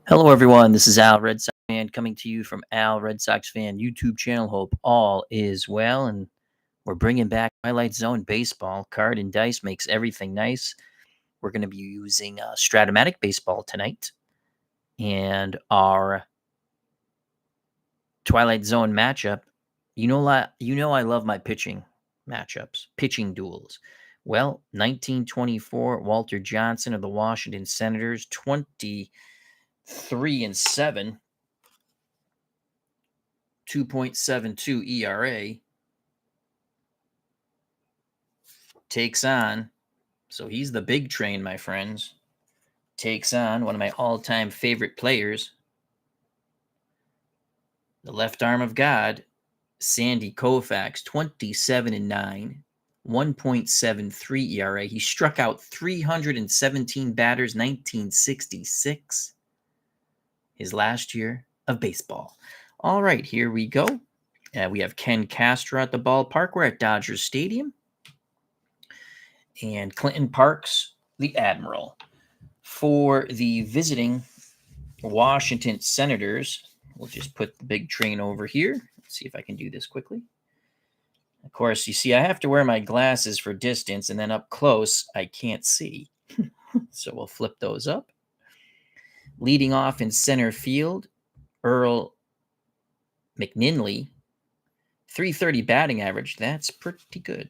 Hello, everyone. This is Al Red Sox Fan coming to you from Al Red Sox Fan YouTube channel. Hope all is well, and we're bringing back Twilight Zone baseball. Card and dice makes everything nice. We're going to be using Stratomatic baseball tonight, and our Twilight Zone matchup. I love my pitching matchups, pitching duels. Well, 1924 Walter Johnson of the Washington Senators, 23-7. 2.72 ERA takes on, so he's the big train, my friends, takes on one of my all-time favorite players, the left arm of God, Sandy Koufax, 27-9, 1.73 ERA. He struck out 317 batters, 1966, his last year of baseball. All right, here we go. We have Ken Castro at the ballpark. We're at Dodgers Stadium. And Clinton Parks, the Admiral. For the visiting Washington Senators, we'll just put the big train over here. Let's see if I can do this quickly. Of course, you see, I have to wear my glasses for distance, and then up close, I can't see. So we'll flip those up. Leading off in center field, Earl McNinley, 330 batting average. That's pretty good.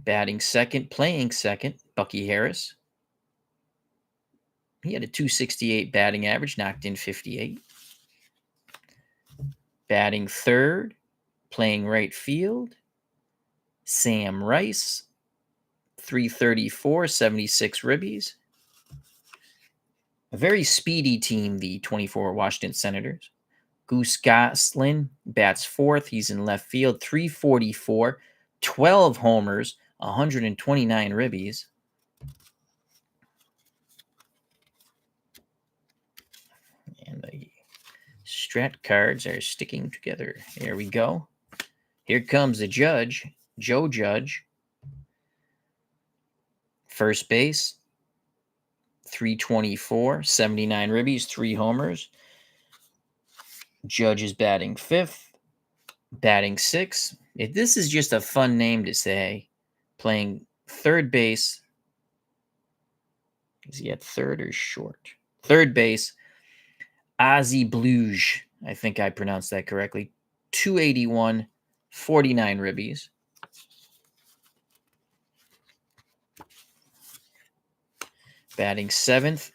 Batting second, playing second, Bucky Harris. He had a 268 batting average, knocked in 58. Batting third, playing right field, Sam Rice, 334, 76 ribbies. A very speedy team, the 24 Washington Senators. Goose Goslin bats fourth. He's in left field, 344, 12 homers, 129 ribbies. And the Strat cards are sticking together. Here we go. Here comes the judge, Joe Judge. First base, 324, 79 ribbies, 3 homers. Judge is batting fifth, batting sixth. This is just a fun name to say. Playing third base. Is he at third or short? Third base, Ozzy Bluge. I think I pronounced that correctly. 281, 49 ribbies. Batting seventh,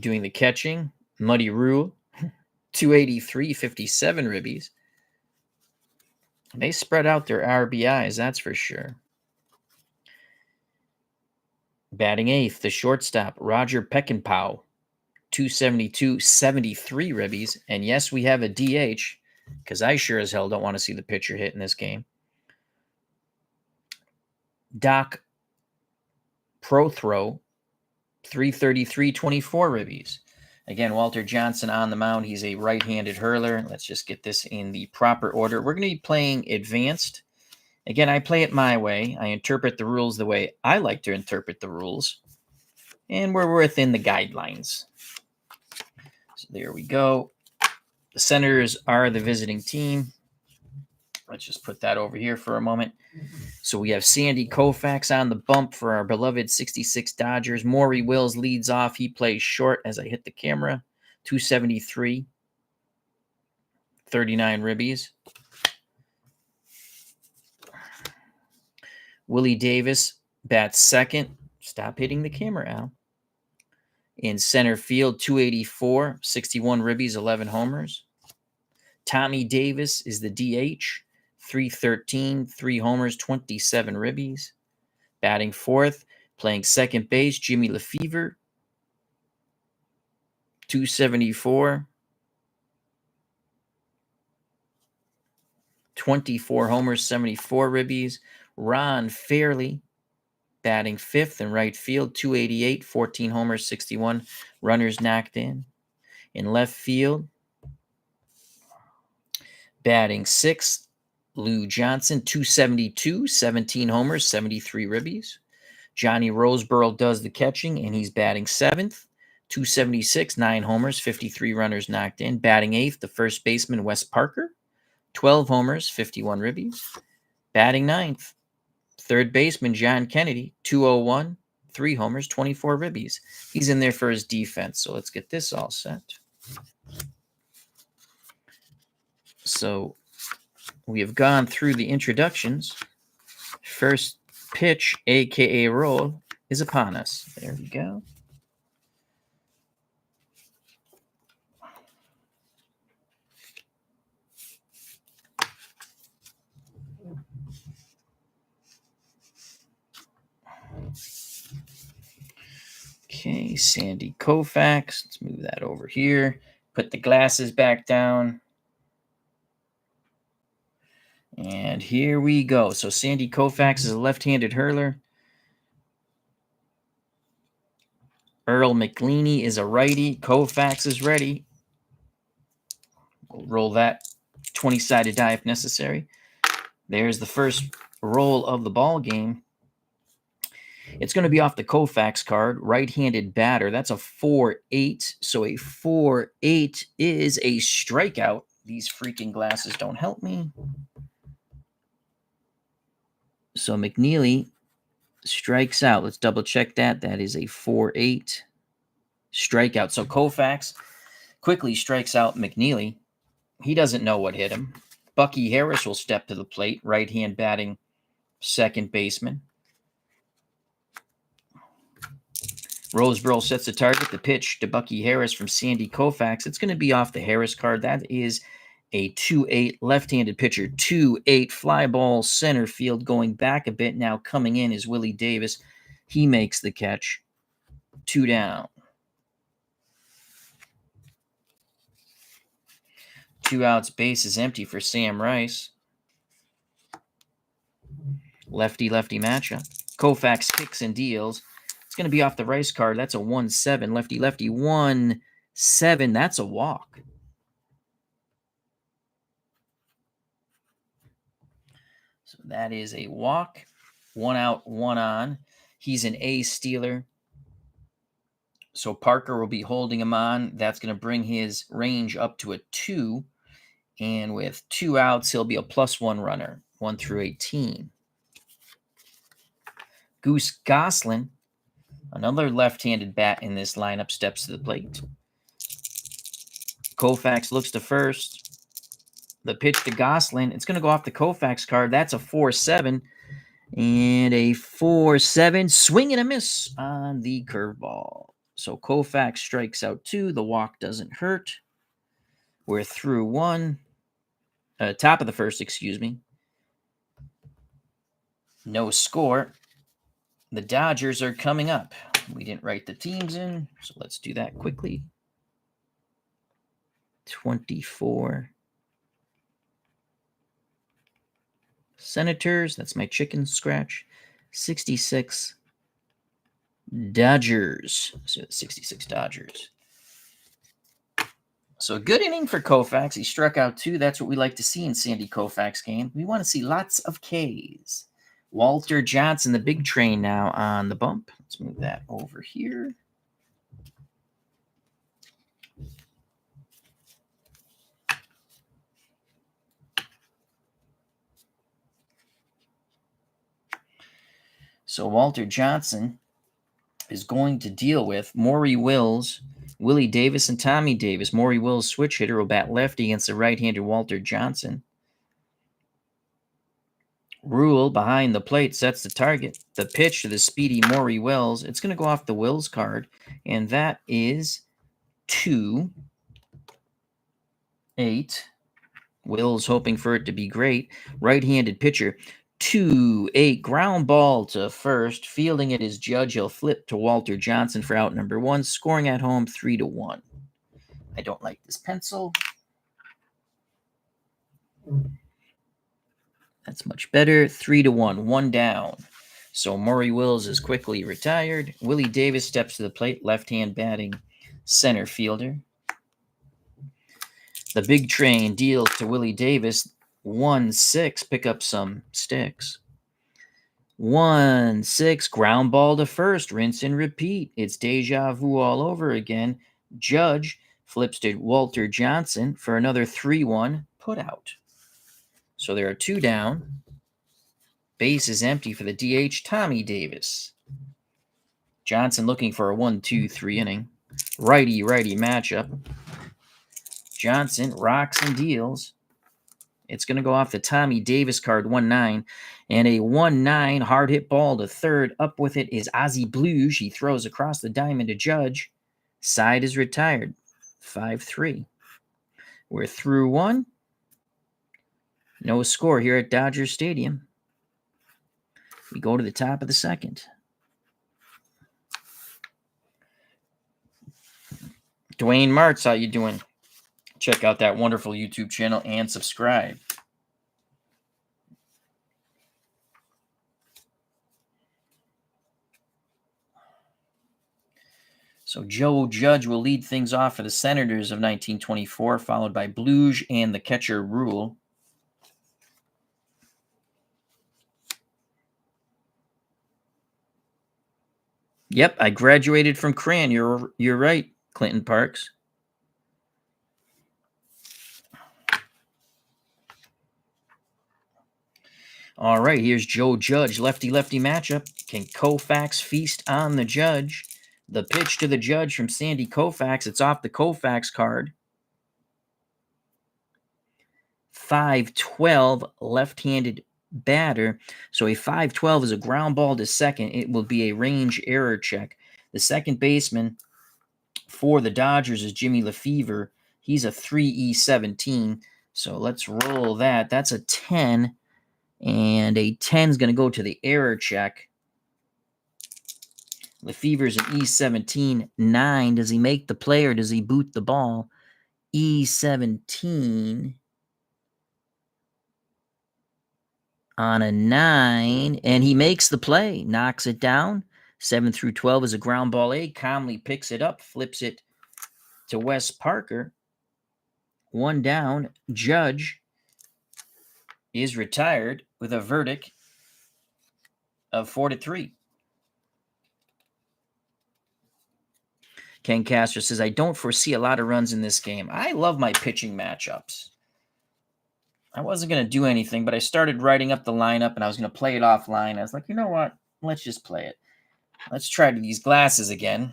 doing the catching, Muddy Rule, 283, 57 ribbies. They spread out their RBIs, that's for sure. Batting eighth, the shortstop, Roger Peckinpah, 272, 73 ribbies. And yes, we have a DH, because I sure as hell don't want to see the pitcher hit in this game. Doc Prothrow, 333, 24 ribbies. Again, Walter Johnson on the mound. He's a right-handed hurler. Let's just get this in the proper order. We're going to be playing advanced. Again, I play it my way. I interpret the rules the way I like to interpret the rules. And we're within the guidelines. So there we go. The Senators are the visiting team. Let's just put that over here for a moment. So we have Sandy Koufax on the bump for our beloved 66 Dodgers. Maury Wills leads off. He plays short as I hit the camera. 273. 39 ribbies. Willie Davis bats second. Stop hitting the camera, Al. In center field, 284. 61 ribbies, 11 homers. Tommy Davis is the DH. 313, 3 homers, 27 ribbies. Batting fourth, playing second base, Jimmy Lefevre, 274, 24 homers, 74 ribbies. Ron Fairley, batting fifth in right field, 288, 14 homers, 61 runners knocked in. In left field, batting sixth, Lou Johnson, 272, 17 homers, 73 ribbies. Johnny Roseborough does the catching, and he's batting 7th. 276, 9 homers, 53 runners knocked in. Batting 8th, the first baseman, Wes Parker. 12 homers, 51 ribbies. Batting 9th, third baseman, John Kennedy. 201, 3 homers, 24 ribbies. He's in there for his defense, so let's get this all set. So we have gone through the introductions. First pitch, a.k.a. roll, is upon us. There we go. Okay, Sandy Koufax. Let's move that over here. Put the glasses back down. And here we go. So Sandy Koufax is a left-handed hurler. Earl McLeany is a righty. Koufax is ready. We'll roll that 20-sided die if necessary. There's the first roll of the ball game. It's going to be off the Koufax card, right-handed batter. That's a 4-8. So a 4-8 is a strikeout. These freaking glasses don't help me. So McNeely strikes out. Let's double check that. That is a 4-8 strikeout. So Koufax quickly strikes out McNeely. He doesn't know what hit him. Bucky Harris will step to the plate, right-hand batting second baseman. Roseborough sets the target. The pitch to Bucky Harris from Sandy Koufax. It's going to be off the Harris card. That is a 2-8 left-handed pitcher. 2-8 fly ball center field, going back a bit. Now coming in is Willie Davis. He makes the catch. 2 down. 2 outs, base is empty for Sam Rice. Lefty-lefty matchup. Koufax kicks and deals. It's going to be off the Rice card. That's a 1-7. Lefty-lefty. 1-7. That's a walk. So that is a walk. 1 out, 1 on. He's an A stealer. So Parker will be holding him on. That's going to bring his range up to a 2. And with 2 outs, he'll be a +1 runner. 1 through 18. Goose Goslin, another left-handed bat in this lineup, steps to the plate. Koufax looks to first. The pitch to Goslin. It's going to go off the Koufax card. That's a 4-7. And a 4-7. Swing and a miss on the curveball. So Koufax strikes out 2. The walk doesn't hurt. We're through 1. Top of the first, excuse me. No score. The Dodgers are coming up. We didn't write the teams in, so let's do that quickly. 24. Senators, that's my chicken scratch. 66 Dodgers. So 66 Dodgers. So a good inning for Koufax. He struck out 2. That's what we like to see in Sandy Koufax game. We want to see lots of Ks. Walter Johnson, the big train now on the bump. Let's move that over here. So Walter Johnson is going to deal with Maury Wills, Willie Davis, and Tommy Davis. Maury Wills, switch hitter, will bat lefty against the right-hander Walter Johnson. Rule behind the plate sets the target. The pitch to the speedy Maury Wills. It's going to go off the Wills card, and that is 2-8. Wills hoping for it to be great. Right-handed pitcher. 2-8. Ground ball to first. Fielding it is Judge. He'll flip to Walter Johnson for out number 1. Scoring at home 3-1. I don't like this pencil. That's much better. 3-1. 1 down. So Maury Wills is quickly retired. Willie Davis steps to the plate. Left-hand batting center fielder. The big train deals to Willie Davis. 1-6. Pick up some sticks. 1-6, ground ball to first, rinse and repeat. It's deja vu all over again. Judge flips to Walter Johnson for another 3-1 put out. So there are 2 down. Base is empty for the DH, Tommy Davis. Johnson looking for a 1-2-3 inning. Righty-righty matchup. Johnson rocks and deals. It's going to go off the Tommy Davis card, 1-9. And a 1-9 hard hit ball to third. Up with it is Ozzie Bluge. He throws across the diamond to Judge. Side is retired. 5-3. We're through 1. No score here at Dodger Stadium. We go to the top of the second. Dwayne Martz, how you doing? Check out that wonderful YouTube channel and subscribe. So Joe Judge will lead things off for the Senators of 1924, followed by Bluge and the catcher Rule. Yep, I graduated from Cran. You're right, Clinton Parks. All right, here's Joe Judge, lefty-lefty matchup. Can Koufax feast on the Judge? The pitch to the Judge from Sandy Koufax. It's off the Koufax card. 5-12, left-handed batter. So a 5-12 is a ground ball to second. It will be a range error check. The second baseman for the Dodgers is Jimmy Lefevre. He's a 3E17. So let's roll that. That's a 10. And a 10 is going to go to the error check. Lefevre's an E17. 9. Does he make the play or does he boot the ball? E17 on a 9. And he makes the play. Knocks it down. 7-12 is a ground ball A. Calmly picks it up. Flips it to Wes Parker. 1 down. Judge is retired with a verdict of 4-3. Ken Castro says, I don't foresee a lot of runs in this game. I love my pitching matchups. I wasn't going to do anything, but I started writing up the lineup, and I was going to play it offline. I was like, you know what? Let's just play it. Let's try these glasses again.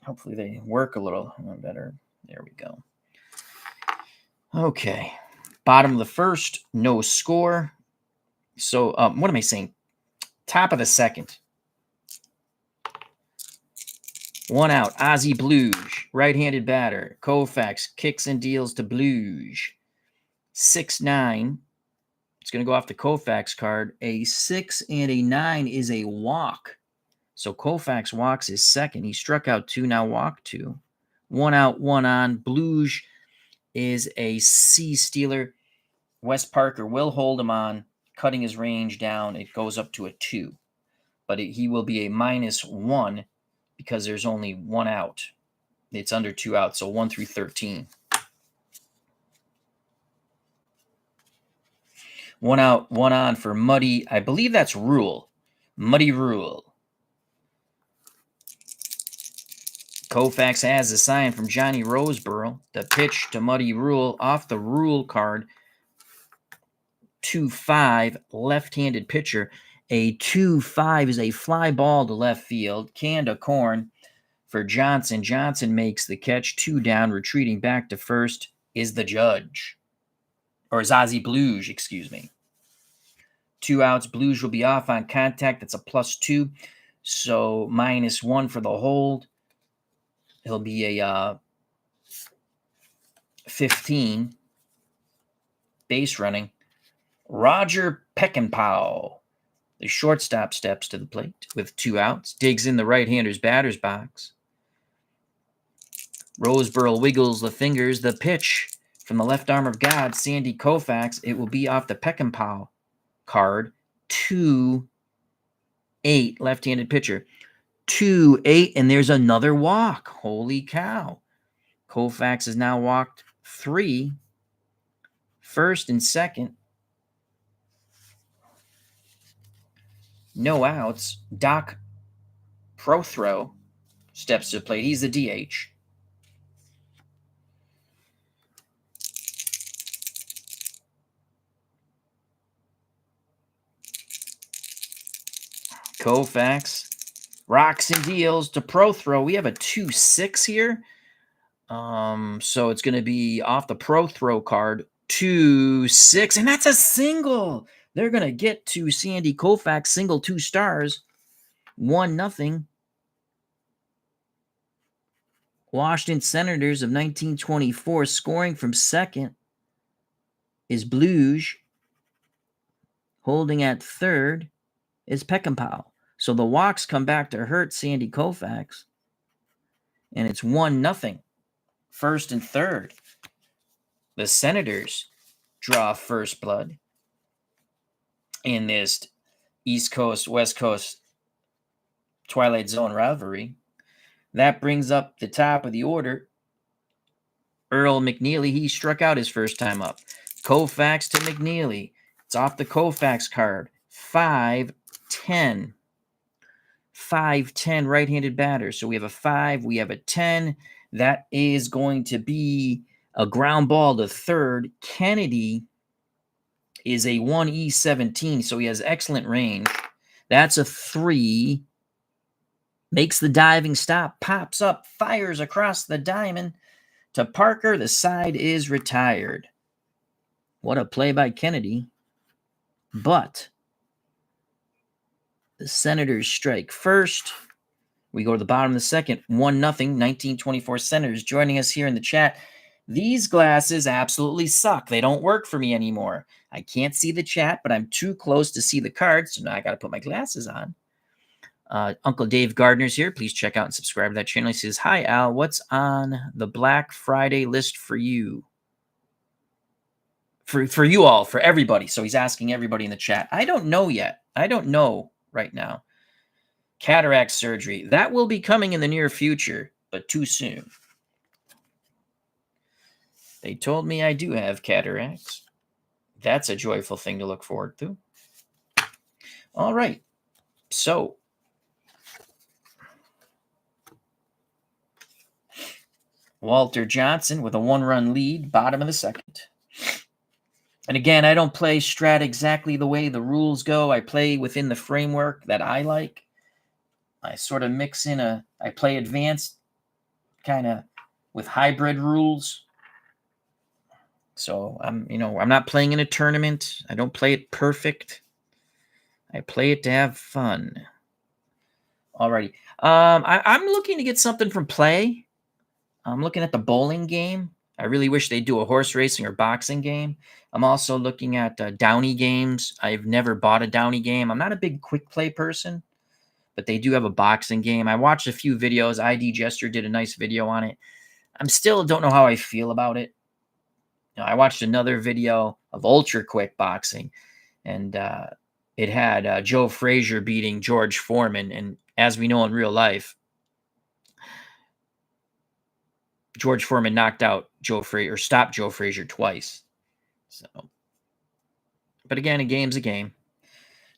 Hopefully they work a little better. There we go. Okay. Bottom of the first, no score. So what am I saying? Top of the second. 1 out. Ozzie Bluge, right-handed batter. Koufax kicks and deals to Bluge. 6-9. It's going to go off the Koufax card. A 6 and a 9 is a walk. So Koufax walks his second. He struck out 2, now walked 2. 1 out, 1 on. Bluge is a C stealer. Wes Parker will hold him on, cutting his range down. It goes up to a 2. But he will be a -1 because there's only 1 out. It's under 2 outs, so 1 through 13. 1 out, 1 on for Muddy. I believe that's Rule. Muddy Rule. Koufax has a sign from Johnny Roseboro. The pitch to Muddy Rule off the Rule card. 2-5, left-handed pitcher. A 2-5 is a fly ball to left field. Can to corn for Johnson. Johnson makes the catch. 2 down, retreating back to first is the Judge. Or is Ozzie Bluge, excuse me. 2 outs. Bluge will be off on contact. That's a +2. So -1 for the hold. He'll be a 15. Base running. Roger Peckinpah, the shortstop, steps to the plate with 2 outs. Digs in the right-hander's batter's box. Roseboro wiggles the fingers. The pitch from the left arm of God, Sandy Koufax. It will be off the Peckinpah card. 2-8, left-handed pitcher. 2-8, and there's another walk. Holy cow. Koufax has now walked 3. First and second. No outs. Doc Prothrow steps to the plate. He's the DH. Koufax rocks and deals to Prothrow. We have a 2-6 here. So it's going to be off the Prothrow card. 2-6, and that's a single. They're going to get to Sandy Koufax, single 2 stars. 1-0. Washington Senators of 1924, scoring from second is Bluge. Holding at third is Peckinpah. So the walks come back to hurt Sandy Koufax. And it's 1-0. First and third. The Senators draw first blood in this East Coast, West Coast Twilight Zone rivalry. That brings up the top of the order. Earl McNeely, he struck out his first time up. Koufax to McNeely. It's off the Koufax card. 5-10. 5-10 right-handed batter. So we have a 5, we have a 10. That is going to be a ground ball to third. Kennedy is a 1E17, so he has excellent range. That's a 3. Makes the diving stop, pops up, fires across the diamond to Parker. The side is retired. What a play by Kennedy. But the Senators strike first. We go to the bottom of the second. 1-0, 1924 Senators joining us here in the chat. These glasses absolutely suck. They don't work for me anymore. I can't see the chat, but I'm too close to see the cards, so now I got to put my glasses on. Uncle Dave Gardner's here. Please check out and subscribe to that channel. He says, hi, Al. What's on the Black Friday list for you? For you all, for everybody. So he's asking everybody in the chat. I don't know yet. I don't know right now. Cataract surgery. That will be coming in the near future, but too soon. They told me I do have cataracts. That's a joyful thing to look forward to. All right. So, Walter Johnson with a 1-run lead, bottom of the second. And again, I don't play Strat exactly the way the rules go. I play within the framework that I like. I sort of mix in I play advanced kind of with hybrid rules. So I'm not playing in a tournament. I don't play it perfect. I play it to have fun. Alrighty. I'm looking to get something from Play. I'm looking at the bowling game. I really wish they'd do a horse racing or boxing game. I'm also looking at Downey games. I've never bought a Downey game. I'm not a big quick play person, but they do have a boxing game. I watched a few videos. ID Gesture did a nice video on it. I'm still don't know how I feel about it. I watched another video of ultra quick boxing, and it had Joe Frazier beating George Foreman. And as we know in real life, George Foreman knocked out Joe Frazier, or stopped Joe Frazier twice. So, but again, a game's a game.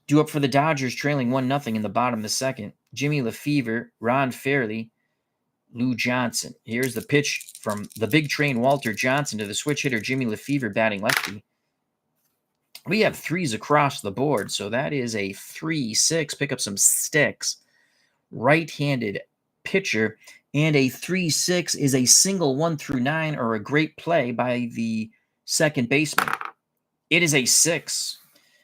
Due up for the Dodgers, trailing 1-0 in the bottom of the second. Jimmy Lefevre, Ron Fairley, Lou Johnson. Here's the pitch from the big train Walter Johnson to the switch hitter Jimmy Lefevre batting lefty. We have 3s across the board, so that is a 3-6. Pick up some sticks. Right-handed pitcher, and a 3-6 is a single 1 through 9 or a great play by the second baseman. It is a 6.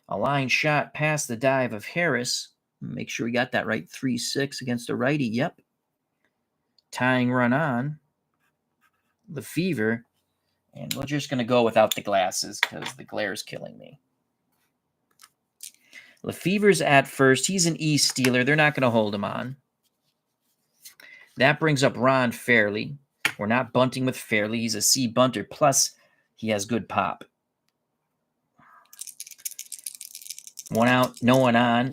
A line shot past the dive of Harris. Make sure we got that right. 3-6 against a righty. Yep. Tying run on. Lefevre. And we're just going to go without the glasses because the glare is killing me. Lefevre's at first. He's an E stealer. They're not going to hold him on. That brings up Ron Fairley. We're not bunting with Fairley. He's a C bunter. Plus, he has good pop. 1 out, no one on.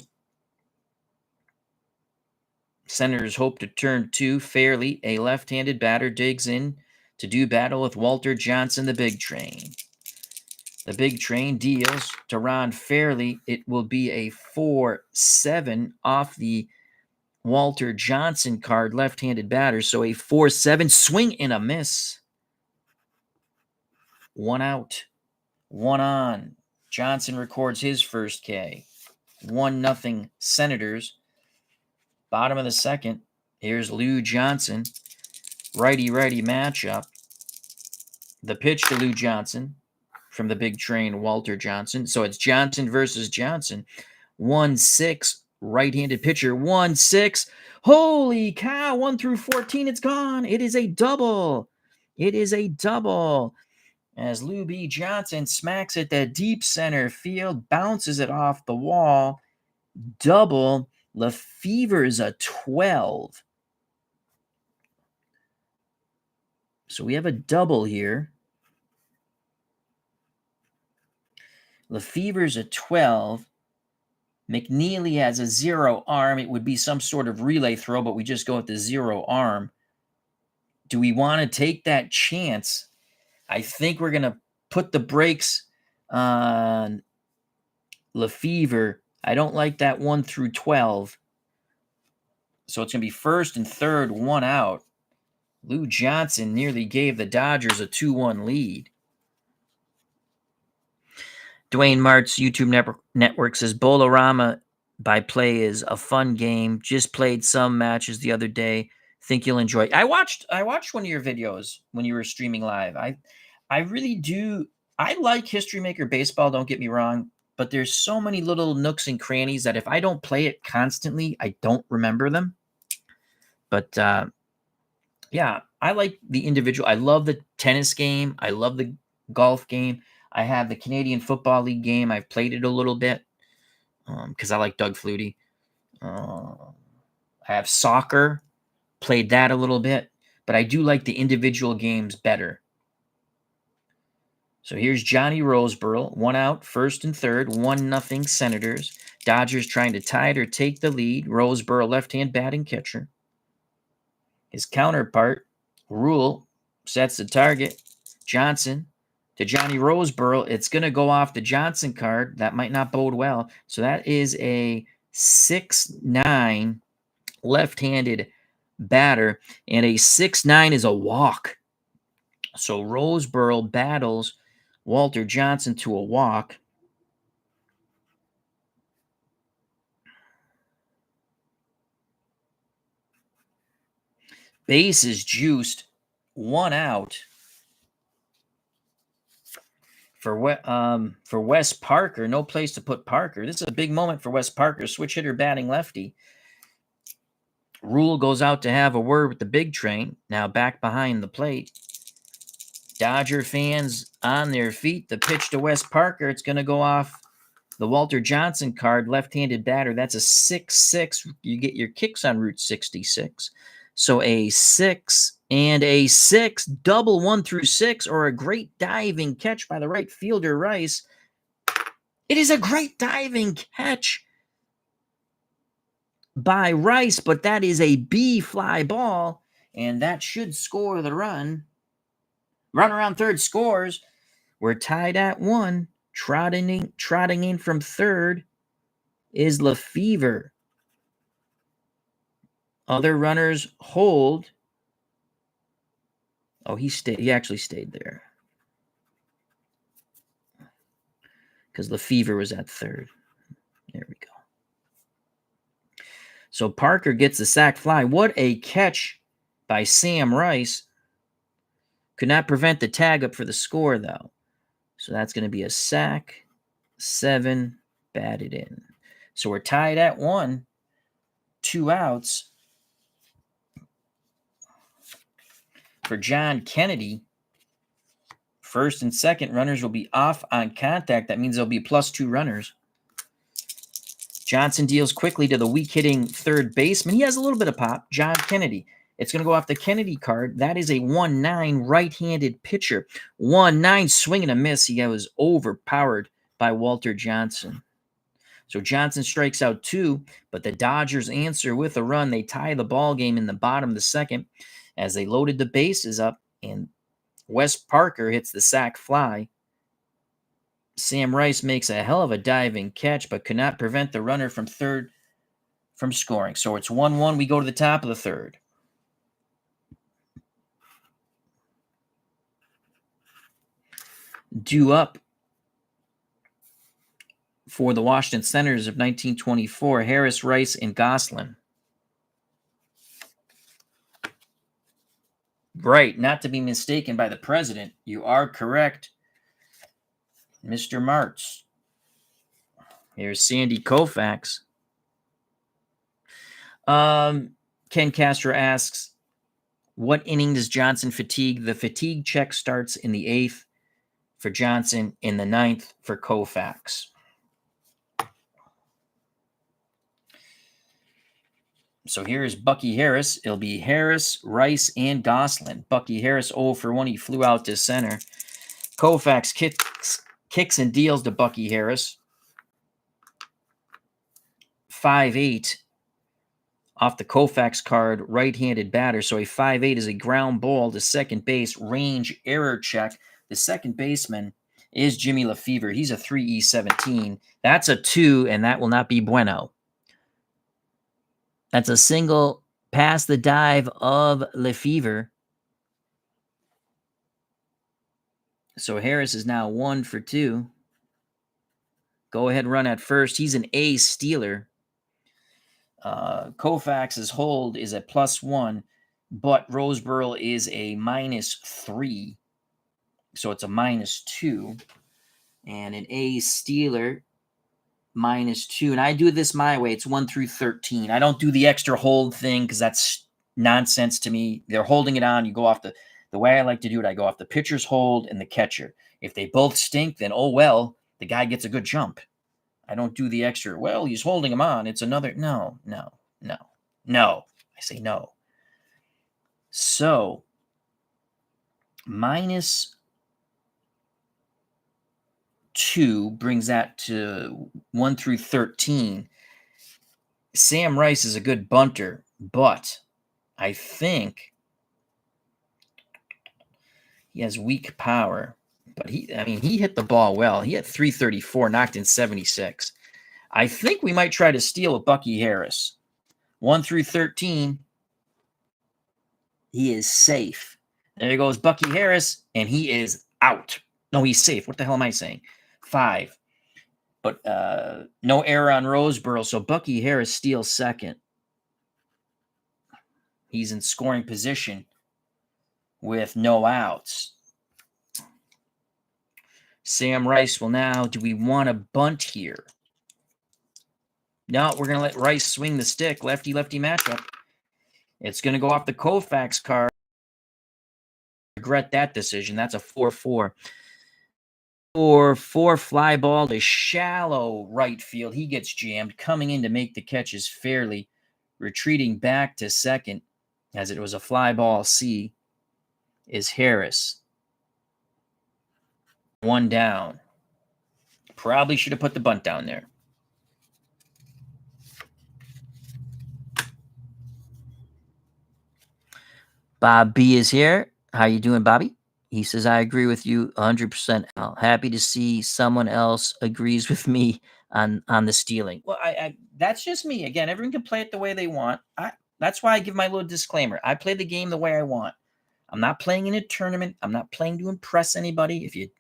Senators hope to turn 2. Fairley, a left-handed batter, digs in to do battle with Walter Johnson, the big train. The big train deals to Ron Fairley. It will be a 4-7 off the Walter Johnson card, left-handed batter. So a 4-7 swing and a miss. 1 out, 1 on. Johnson records his first K. 1-0 Senators. Bottom of the second. Here's Lou Johnson. Righty-righty matchup. The pitch to Lou Johnson from the big train, Walter Johnson. So it's Johnson versus Johnson. 1-6, right-handed pitcher. 1-6. Holy cow, 1 through 14, it's gone. It is a double. It is a double. As Lou B. Johnson smacks it to deep center field, bounces it off the wall. Double. Lefevre's a 12. So we have a double here. Lefevre's a 12. McNeely has a 0 arm. It would be some sort of relay throw, but we just go with the 0 arm. Do we want to take that chance? I think we're going to put the brakes on Lefevre. I don't like that 1 through 12. So it's going to be first and third, 1 out. Lou Johnson nearly gave the Dodgers a 2-1 lead. Dwayne Martz, YouTube Network says, Bolorama by play is a fun game. Just played some matches the other day. Think you'll enjoy it. I watched one of your videos when you were streaming live. I really do. I like History Maker Baseball, don't get me wrong, but there's so many little nooks and crannies that if I don't play it constantly, I don't remember them. But yeah, I like the individual. I love the tennis game. I love the golf game. I have the Canadian Football League game. I've played it a little bit because I like Doug Flutie. I have soccer, played that a little bit, but I do like the individual games better. So here's Johnny Roseboro, 1 out, first and third, 1-0 Senators. Dodgers trying to tie it or take the lead. Roseboro, left-hand batting catcher. His counterpart, Rule, sets the target. Johnson to Johnny Roseboro. It's going to go off the Johnson card. That might not bode well. So that is a 6-9 left-handed batter, and a 6-9 is a walk. So Roseboro battles Walter Johnson to a walk. Base is juiced, 1 out for Wes Parker. No place to put Parker. This is a big moment for Wes Parker. Switch hitter batting lefty. Rule goes out to have a word with the big train. Now back behind the plate. Dodger fans on their feet. The pitch to Wes Parker. It's going to go off the Walter Johnson card, left-handed batter. That's a 6-6. You get your kicks on Route 66. So a 6 and a 6, double 1 through 6, or a great diving catch by the right fielder, Rice. It is a great diving catch by Rice, but that is a B fly ball, and that should score the run. Run around third scores. We're tied at 1. Trotting in from third is Lefevre. Other runners hold. Oh, he actually stayed there. Because Lefevre was at third. There we go. So Parker gets the sac fly. What a catch by Sam Rice. Could not prevent the tag up for the score, though. So that's going to be a sac. 7 batted in. So we're tied at 1. 2 outs. For John Kennedy, first and second runners will be off on contact. That means there'll be +2 runners. Johnson deals quickly to the weak-hitting third baseman. He has a little bit of pop. John Kennedy. It's going to go off the Kennedy card. That is a 1-9 right-handed pitcher. 1-9 swing and a miss. He was overpowered by Walter Johnson. So Johnson strikes out 2, but the Dodgers answer with a run. They tie the ball game in the bottom of the second as they loaded the bases up, and Wes Parker hits the sac fly. Sam Rice makes a hell of a diving catch, but could not prevent the runner from third from scoring. So it's 1-1. We go to the top of the third. Due up for the Washington Senators of 1924, Harris, Rice, and Goslin. Right, not to be mistaken by the president. You are correct, Mr. Martz. Here's Sandy Koufax. Ken Castro asks, what inning does Johnson fatigue? The fatigue check starts in the 8th for Johnson, in the 9th for Koufax. So here's Bucky Harris. It'll be Harris, Rice, and Goslin. Bucky Harris 0 for 1. He flew out to center. Koufax kicks and deals to Bucky Harris. 5-8 off the Koufax card, right-handed batter. So a 5-8 is a ground ball to second base, range error check. The second baseman is Jimmy Lefevre. He's a 3E17. That's a 2, and that will not be bueno. That's a single past the dive of Lefevre. So Harris is now 1 for 2. Go ahead run at first. He's an A stealer. Koufax's hold is a +1, but Roseboro is a -3. So it's a -2. And an A stealer -2. And I do this my way. It's 1 through 13. I don't do the extra hold thing because that's nonsense to me. They're holding it on. You go off the way I like to do it. I go off the pitcher's hold and the catcher. If they both stink, then oh well, the guy gets a good jump. I don't do the extra, well, he's holding him on. It's another, no. I say no. So, -2 brings that to 1 through 13. Sam Rice is a good bunter, but I think he has weak power. But he hit the ball well. He had 334, knocked in 76. I think we might try to steal a Bucky Harris. 1 through 13. He is safe. There goes Bucky Harris, and he is out. No, he's safe. What the hell am I saying? 5. But no error on Roseboro, so Bucky Harris steals second. He's in scoring position with no outs. Sam Rice will now, do we want to bunt here? No, we're going to let Rice swing the stick. Lefty-lefty matchup. It's going to go off the Koufax card. Regret that decision. That's a 4-4. 4-4 fly ball to shallow right field. He gets jammed. Coming in to make the catches fairly. Retreating back to second, as it was a fly ball C, is Harris. 1 down. Probably should have put the bunt down there. Bob B is here. How you doing, Bobby? He says, I agree with you 100%. Al. Happy to see someone else agrees with me on the stealing. Well, I that's just me. Again, everyone can play it the way they want. That's why I give my little disclaimer. I play the game the way I want. I'm not playing in a tournament. I'm not playing to impress anybody.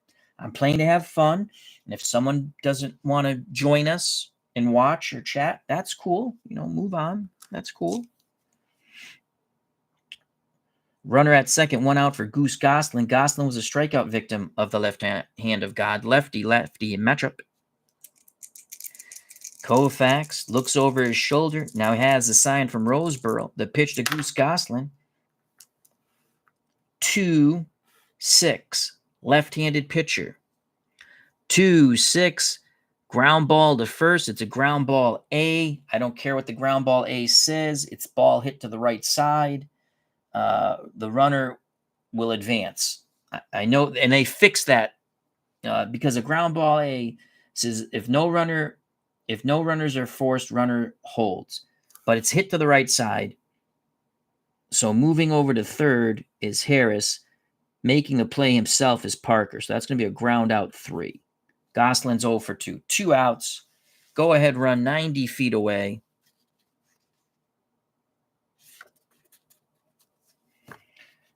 I'm playing to have fun. And if someone doesn't want to join us and watch or chat, that's cool. Move on. That's cool. Runner at second, 1 out for Goose Goslin. Goslin was a strikeout victim of the left hand of God. Lefty in matchup. Koufax looks over his shoulder. Now he has a sign from Roseboro. The pitch to Goose Goslin. 2-6. Left-handed pitcher. 2-6. Ground ball to first. It's a ground ball A. I don't care what the ground ball A says. It's ball hit to the right side. The runner will advance. I know, and they fixed that because a ground ball A says if no runners are forced, runner holds. But it's hit to the right side. So moving over to third is Harris. Making the play himself is Parker. So that's going to be a ground out 3. Gosselin's 0 for 2. 2 outs. Go ahead run 90 feet away.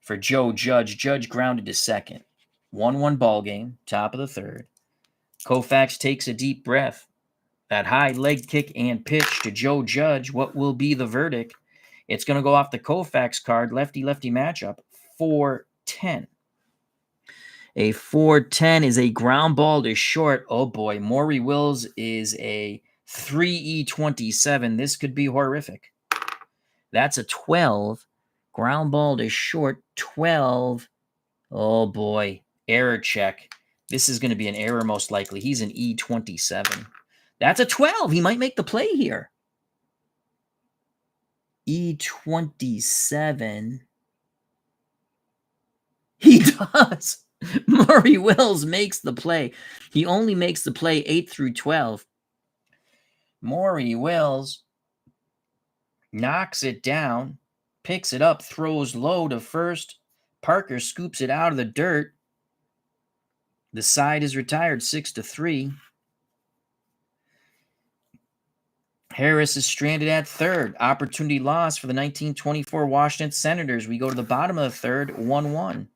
For Joe Judge. Judge grounded to second. 1-1 ball game, top of the third. Koufax takes a deep breath. That high leg kick and pitch to Joe Judge. What will be the verdict? It's going to go off the Koufax card. Lefty-lefty matchup. 4-10. A 4-10 is a ground ball to short. Oh boy, Maury Wills is a 3E27. This could be horrific. That's a 12. Ground ball to short, 12. Oh boy, error check. This is going to be an error most likely. He's an E27. That's a 12. He might make the play here. E27. He does. Maury Wills makes the play. He only makes the play 8 through 12. Maury Wills knocks it down, picks it up, throws low to first. Parker scoops it out of the dirt. The side is retired 6-3. Harris is stranded at third. Opportunity loss for the 1924 Washington Senators. We go to the bottom of the third, 1-1.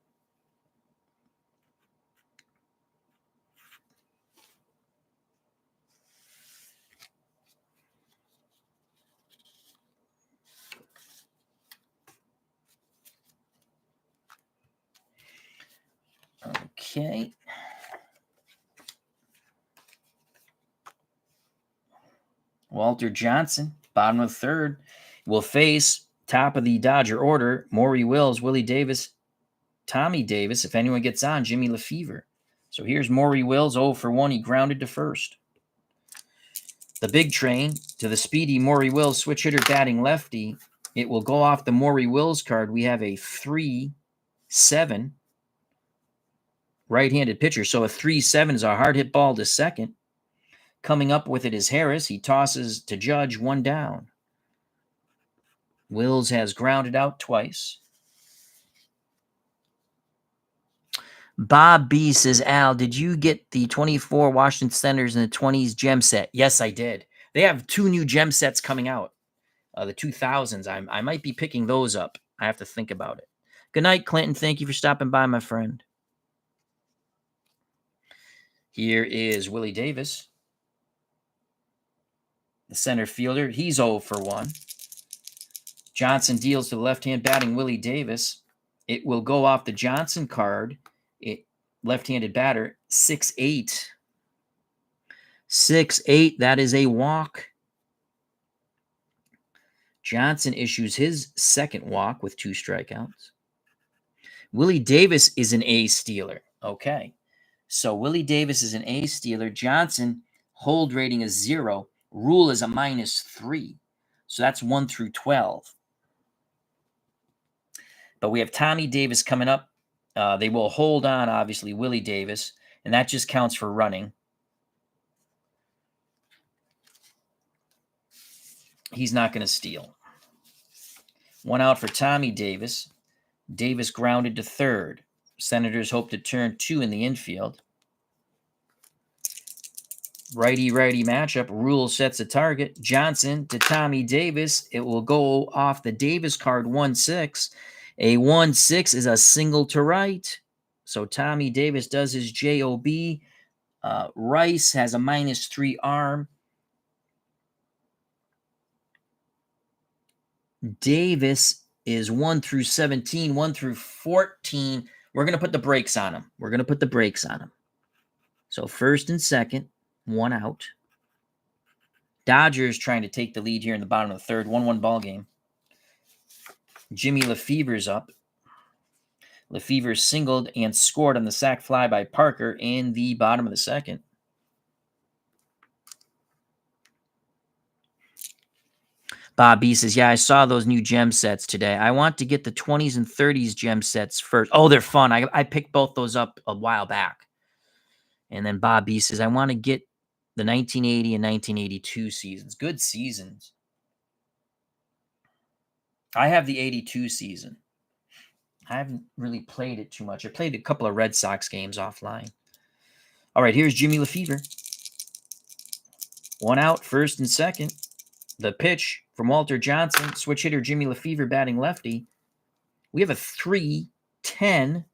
Okay. Walter Johnson, bottom of the third, will face top of the Dodger order, Maury Wills, Willie Davis, Tommy Davis. If anyone gets on, Jimmy Lefevre. So here's Maury Wills, 0 for 1. He grounded to first. The big train to the speedy Maury Wills, switch hitter batting lefty. It will go off the Maury Wills card. We have a 3-7 right-handed pitcher. So a 3-7 is a hard hit ball to second. Coming up with it is Harris. He tosses to Judge, 1 down. Wills has grounded out twice. Bob B says, Al, did you get the 24 Washington Senators in the 20s gem set? Yes, I did. They have 2 new gem sets coming out. The 2000s. I might be picking those up. I have to think about it. Good night, Clinton. Thank you for stopping by, my friend. Here is Willie Davis, the center fielder. He's 0 for 1. Johnson deals to the left-hand batting Willie Davis. It will go off the Johnson card. Left-handed batter, 6-8. 6-8, that is a walk. Johnson issues his second walk with 2 strikeouts. Willie Davis is an A stealer. Okay. So Willie Davis is an A stealer. Johnson, hold rating is 0. Rule is a -3. So that's 1 through 12. But we have Tommy Davis coming up. They will hold on, obviously, Willie Davis, and that just counts for running. He's not going to steal. 1 out for Tommy Davis. Davis grounded to third. Senators hope to turn 2 in the infield. Righty-righty matchup. Rule sets a target. Johnson to Tommy Davis. It will go off the Davis card, 1-6. A 1-6 is a single to right. So Tommy Davis does his JOB. Rice has a -3 arm. Davis is 1 through 17, 1 through 14. We're going to put the brakes on him. So first and second, 1 out. Dodgers trying to take the lead here in the bottom of the third, 1-1 ball game. Jimmy Lefevre's up. Lefevre singled and scored on the sac fly by Parker in the bottom of the second. Bob B says, yeah, I saw those new gem sets today. I want to get the 20s and 30s gem sets first. Oh, they're fun. I picked both those up a while back. And then Bob B says, I want to get the 1980 and 1982 seasons. Good seasons. I have the 82 season. I haven't really played it too much. I played a couple of Red Sox games offline. All right, here's Jimmy Lefevre. 1 out, first and second. The pitch from Walter Johnson. Switch hitter Jimmy Lefevre batting lefty. We have a 3-10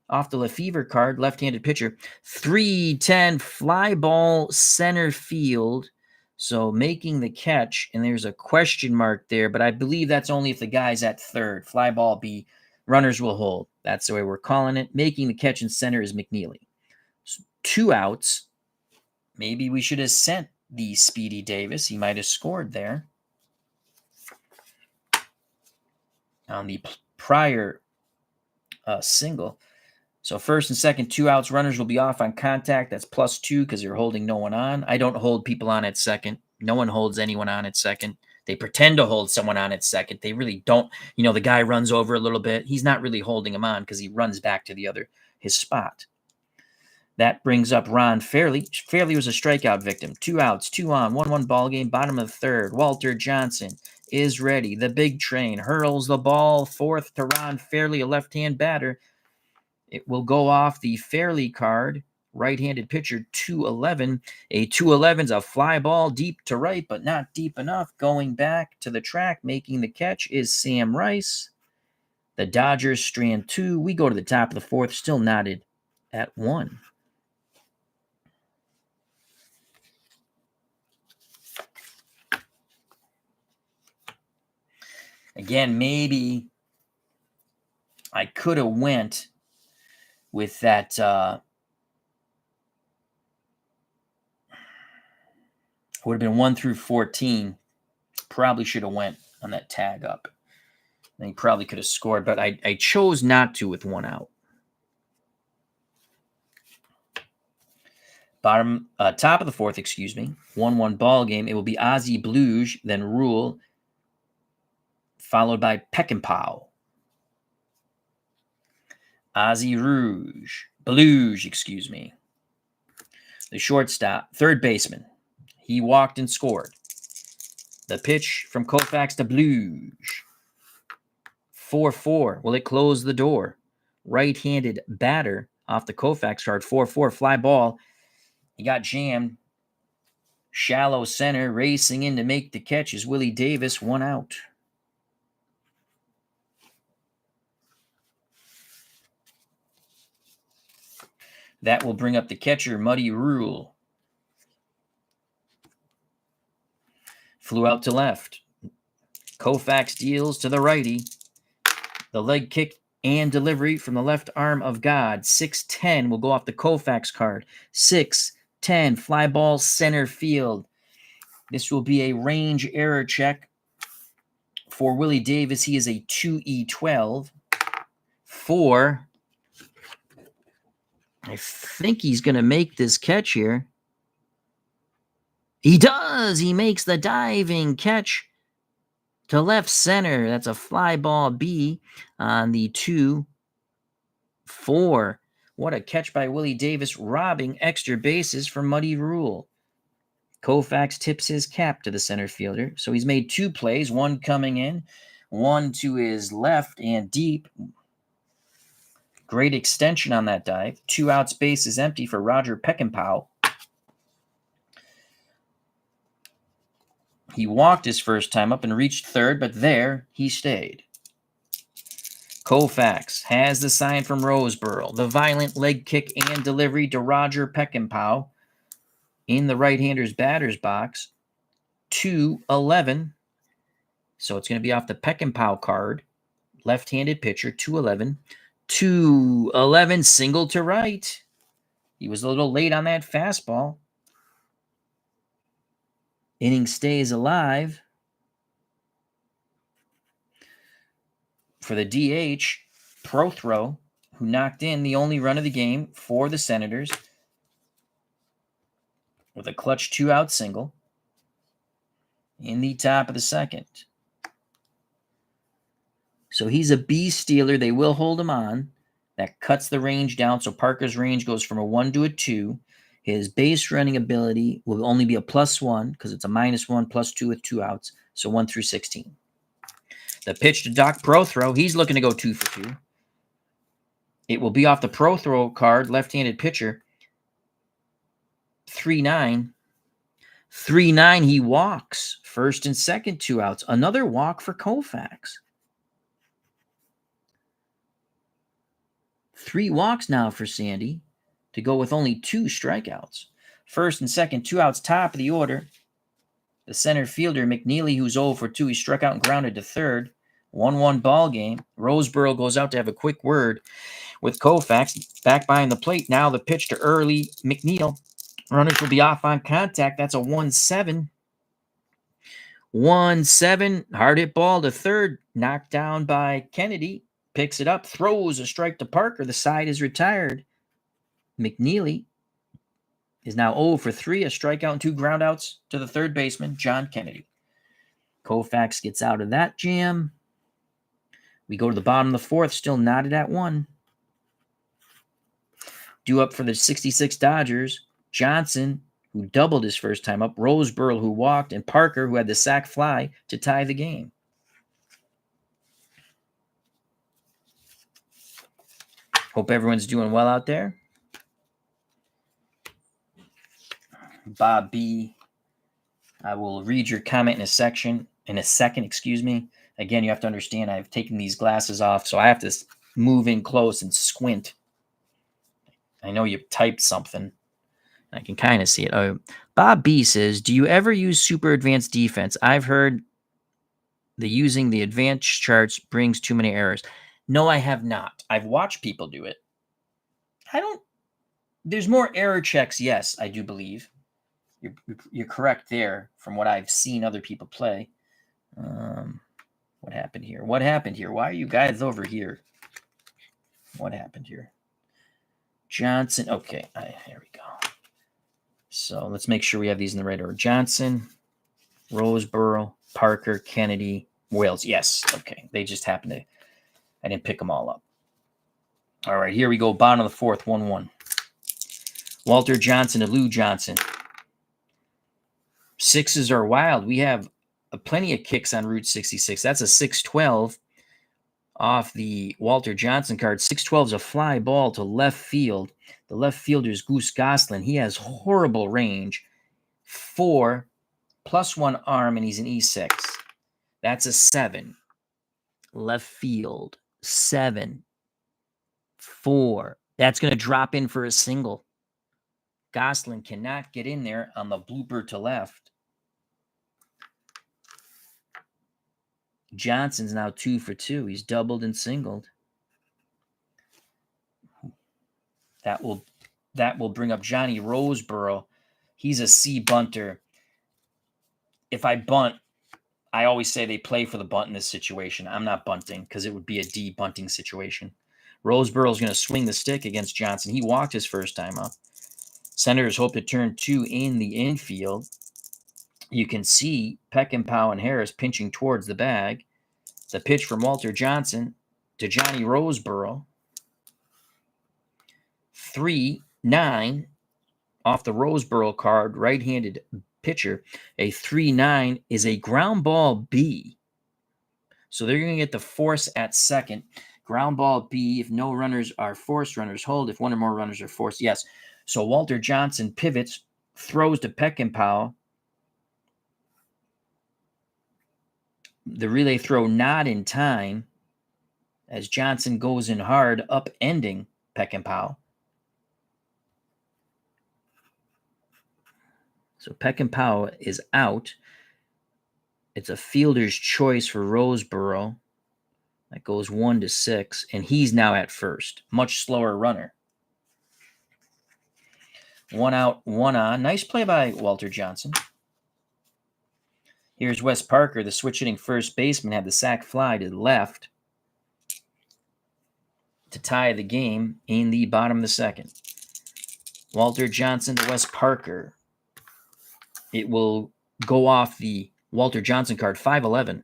off the Lefevre card, left-handed pitcher. 3-10 fly ball center field. So making the catch, and there's a question mark there, but I believe that's only if the guy's at third. Fly ball B, runners will hold. That's the way we're calling it. Making the catch in center is McNeely. So 2 outs. Maybe we should have sent the Speedy Davis. He might have scored there on the prior single. So first and second, 2 outs. Runners will be off on contact. That's +2 because they're holding no one on. I don't hold people on at second. No one holds anyone on at second. They pretend to hold someone on at second. They really don't. You know, the guy runs over a little bit. He's not really holding him on because he runs back to his spot. That brings up Ron Fairley. Fairley was a strikeout victim. 2 outs, 2 on, 1-1 ball game, bottom of the third. Walter Johnson is ready. The big train hurls the ball fourth to Ron Fairley, a left-hand batter. It will go off the Fairley card. Right-handed pitcher, 2-11. A 2-11 is a fly ball deep to right, but not deep enough. Going back to the track, making the catch is Sam Rice. The Dodgers strand 2. We go to the top of the fourth, still knotted at 1. Again, maybe I could have went with that would have been 1 through 14. Probably should have went on that tag up. And he probably could have scored, but I chose not to with 1 out. Top of the fourth, 1-1 ball game. It will be Ozzie Bluge, then Rule, followed by Peckinpah. Ozzie Bluge, The shortstop, third baseman. He walked and scored. The pitch from Koufax to Bluge. 4-4. Will it close the door? Right-handed batter off the Koufax card. 4-4 fly ball. He got jammed. Shallow center, racing in to make the catch is Willie Davis. 1 out. That will bring up the catcher, Muddy Rule. Flew out to left. Koufax deals to the righty. The leg kick and delivery from the left arm of God. 6-10 will go off the Koufax card. 6-10 fly ball center field. This will be a range error check for Willie Davis. He is a 2E12. 4. I think he's going to make this catch here. He does. He makes the diving catch to left center. That's a fly ball B on the 2-4. What a catch by Willie Davis, robbing extra bases for Muddy Rule. Koufax tips his cap to the center fielder. So he's made 2 plays, 1 coming in, 1 to his left and deep. Great extension on that dive. 2 outs, base is empty for Roger Peckinpah. He walked his first time up and reached third, but there he stayed. Koufax has the sign from Roseboro. The violent leg kick and delivery to Roger Peckinpah in the right-hander's batter's box. 2-11. So it's going to be off the Peckinpah card. Left-handed pitcher, 2-11. 2-11, single to right. He was a little late on that fastball. Inning stays alive. For the DH, Prothro, who knocked in the only run of the game for the Senators with a clutch 2-out single in the top of the second. So he's a B stealer. They will hold him on. That cuts the range down. So Parker's range goes from a 1 to a 2. His base running ability will only be a +1 because it's a -1, +2 with 2 outs. So 1 through 16. The pitch to Doc Prothro. He's looking to go 2 for 2. It will be off the Prothro card, left-handed pitcher. 3-9. 3-9, he walks. First and second, 2 outs. Another walk for Koufax. 3 walks now for Sandy to go with only 2 strikeouts. First and second, 2 outs, top of the order. The center fielder, McNeely, who's 0 for 2, he struck out and grounded to third. 1-1 ball game. Roseboro goes out to have a quick word with Koufax. Back behind the plate. Now the pitch to early McNeil. Runners will be off on contact. That's a 1-7. 1-7. Hard hit ball to third. Knocked down by Kennedy. Picks it up. Throws a strike to Parker. The side is retired. McNeely is now 0 for 3. A strikeout and 2 groundouts to the third baseman, John Kennedy. Koufax gets out of that jam. We go to the bottom of the fourth, still knotted at 1. Due up for the 66 Dodgers, Johnson, who doubled his first time up, Roseboro, who walked, and Parker, who had the sac fly to tie the game. Hope everyone's doing well out there. Bob B, I will read your comment in a second, excuse me. Again, you have to understand I've taken these glasses off, so I have to move in close and squint. I know you typed something. I can kind of see it. Bob B says, do you ever use super advanced defense? I've heard using the advanced charts brings too many errors. No, I have not. I've watched people do it. There's more error checks, yes, I do believe. You're correct there from what I've seen other people play. What happened here? Why are you guys over here? What happened here? Johnson. Okay, here we go. So let's make sure we have these in the right order. Johnson, Roseboro, Parker, Kennedy, Wales. Yes, okay. They just happened to... I didn't pick them all up. All right, here we go. Bottom of the fourth, 1-1. Walter Johnson to Lou Johnson. Sixes are wild. We have plenty of kicks on Route 66. That's a 6-12 off the Walter Johnson card. 6-12 is a fly ball to left field. The left fielder is Goose Goslin. He has horrible range. 4 +1 arm, and he's an E6. That's a 7. Left field, 7. 4. That's going to drop in for a single. Goslin cannot get in there on the blooper to left. Johnson's now 2 for 2. He's doubled and singled. That will bring up Johnny Roseboro. He's a C bunter. If I bunt, I always say they play for the bunt in this situation. I'm not bunting because it would be a D bunting situation. Roseboro's going to swing the stick against Johnson. He walked his first time up. Senators hope to turn 2 in the infield. You can see Peckinpah and Harris pinching towards the bag. The pitch from Walter Johnson to Johnny Roseboro. 3-9 off the Roseboro card, right-handed pitcher. A 3-9 is a ground ball B. So they're going to get the force at second. Ground ball B, if no runners are forced, runners hold. If one or more runners are forced, yes. So Walter Johnson pivots, throws to Peckinpah. The relay throw not in time as Johnson goes in hard, upending Peckinpah. So Peckinpah is out. It's a fielder's choice for Roseboro. That goes 1-6, and he's now at first. Much slower runner. 1 out, 1 on. Nice play by Walter Johnson. Here's Wes Parker, the switch-hitting first baseman, had the sac fly to the left to tie the game in the bottom of the second. Walter Johnson to Wes Parker. It will go off the Walter Johnson card, 5'11",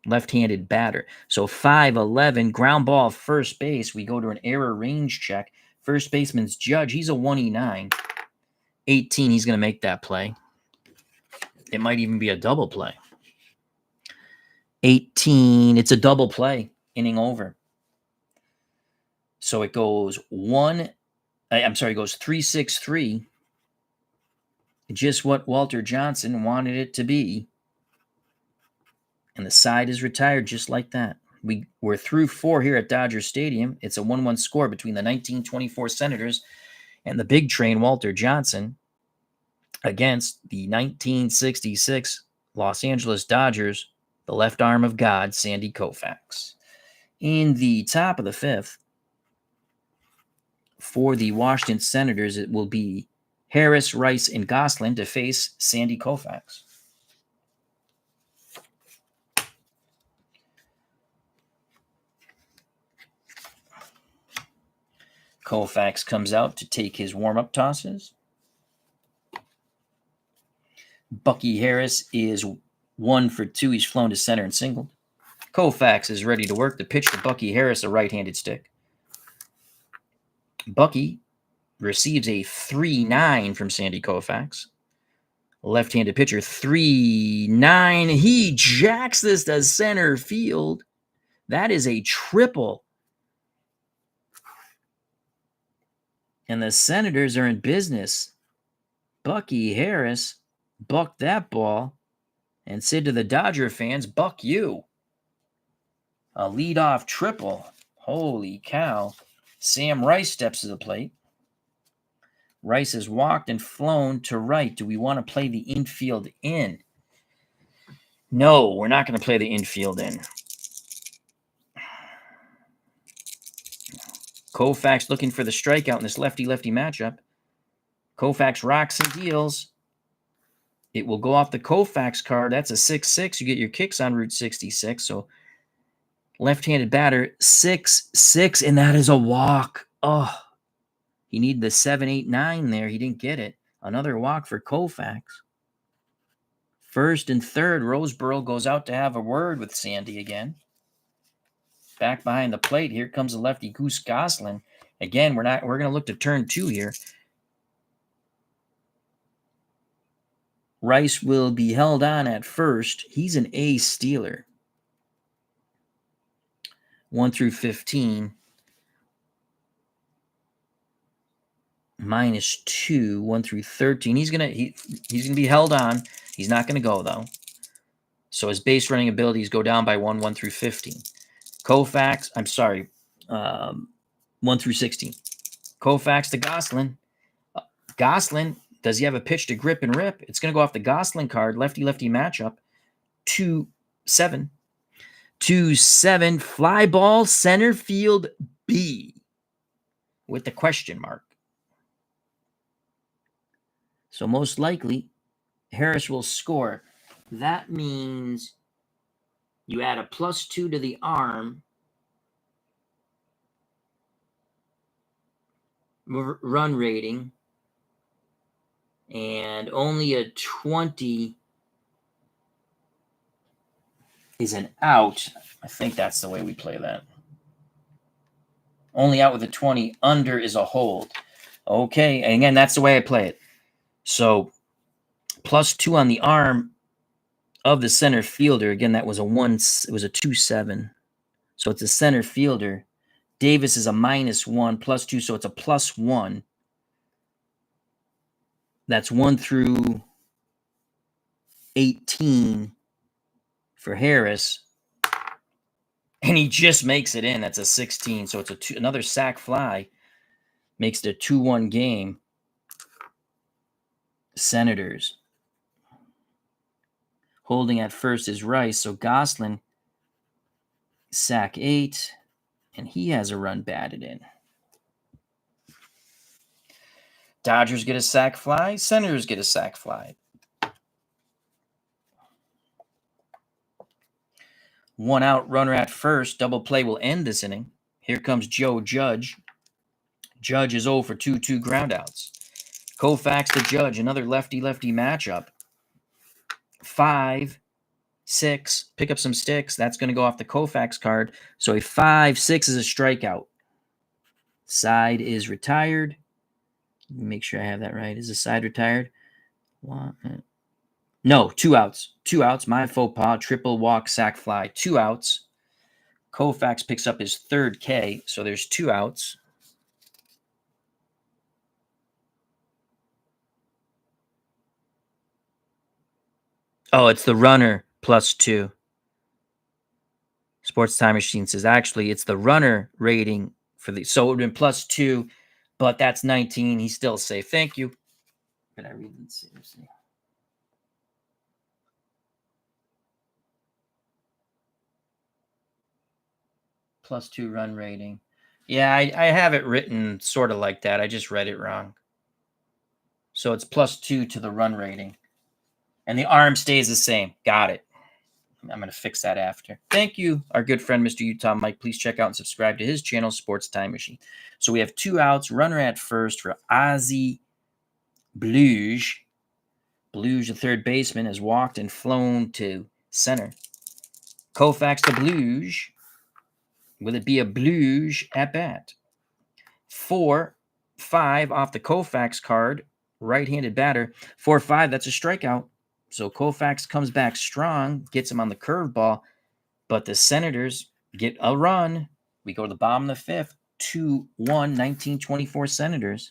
left-handed batter. So 5'11", ground ball first base. We go to an error range check. First baseman's Judge. He's a 1E9. 18, he's going to make that play. It might even be a double play. 18, it's a double play. Inning over. So it goes it goes 3-6-3. just what Walter Johnson wanted it to be. And the side is retired just like that. We're through 4 here at Dodger Stadium. It's a 1-1 score between the 1924 Senators and the big train Walter Johnson against the 1966 Los Angeles Dodgers, the left arm of God, Sandy Koufax. In the top of the 5th, for the Washington Senators, it will be Harris, Rice, and Gosselin to face Sandy Koufax. Koufax comes out to take his warm-up tosses. Bucky Harris is 1 for 2. He's flown to center and singled. Koufax is ready to work. The pitch to Bucky Harris, a right-handed stick. Bucky receives a 3-9 from Sandy Koufax. Left-handed pitcher, 3-9. He jacks this to center field. That is a triple. And the Senators are in business. Bucky Harris bucked that ball and said to the Dodger fans, "Buck you." A leadoff triple. Holy cow. Sam Rice steps to the plate. Rice has walked and flown to right. Do we want to play the infield in? No, we're not going to play the infield in. Koufax looking for the strikeout in this lefty-lefty matchup. Koufax rocks and deals. It will go off the Koufax card. That's a 6-6. You get your kicks on Route 66. So left-handed batter, 6-6, and that is a walk. Oh, he needed the 7-8-9 there. He didn't get it. Another walk for Koufax. First and third, Roseboro goes out to have a word with Sandy again. Back behind the plate, here comes the lefty Goose Gosselin. Again, we're going to look to turn 2 here. Rice will be held on at first. He's an A stealer. 1 through 15. -2, 1 through 13. He's gonna be held on. He's not gonna go though. So his base running abilities go down by 1 through 15. Koufax, 1 through 16. Koufax to Gosselin. Gosselin, does he have a pitch to grip and rip? It's gonna go off the Gosselin card. Lefty-lefty matchup. 2-7. 2-7. Fly ball center field B with the question mark. So most likely, Harris will score. That means you add a +2 to the arm. Run rating. And only a 20 is an out. I think that's the way we play that. Only out with a 20. Under is a hold. Okay, and again, that's the way I play it. So +2 on the arm of the center fielder. Again, that was a 2-7. So it's a center fielder. Davis is a -1, +2, so it's a +1. That's 1 through 18 for Harris. And he just makes it in. That's a 16. So it's another sac fly. Makes it a 2-1 game. Senators. Holding at first is Rice. So Gosselin, sac 8. And he has a run batted in. Dodgers get a sac fly. Senators get a sac fly. 1 out, runner at first. Double play will end this inning. Here comes Joe Judge. Judge is 0 for 2 groundouts. Koufax to Judge, another lefty-lefty matchup. 5-6. Pick up some sticks. That's going to go off the Koufax card. So a 5-6 is a strikeout. Side is retired. Make sure I have that right. Is the side retired? No, 2 outs. 2 outs. My faux pas. Triple walk, sac fly. 2 outs. Koufax picks up his 3rd K. So there's 2 outs. Oh, it's the runner +2. Sports Time Machine says actually it's the runner rating for the, so it would have been +2, but that's 19. He's still safe. Thank you. Can I read it seriously? +2 run rating. Yeah, I have it written sort of like that. I just read it wrong. So it's +2 to the run rating. And the arm stays the same. Got it. I'm going to fix that after. Thank you, our good friend, Mr. Utah Mike. Please check out and subscribe to his channel, Sports Time Machine. So we have 2 outs. Runner at first for Ozzy Bluge. Bluge, the third baseman, has walked and flown to center. Koufax to Bluge. Will it be a Bluge at bat? 4-5 off the Koufax card. Right-handed batter. 4-5, that's a strikeout. So Koufax comes back strong, gets him on the curveball, but the Senators get a run. We go to the bottom of the 5th, 2-1, 1924 Senators.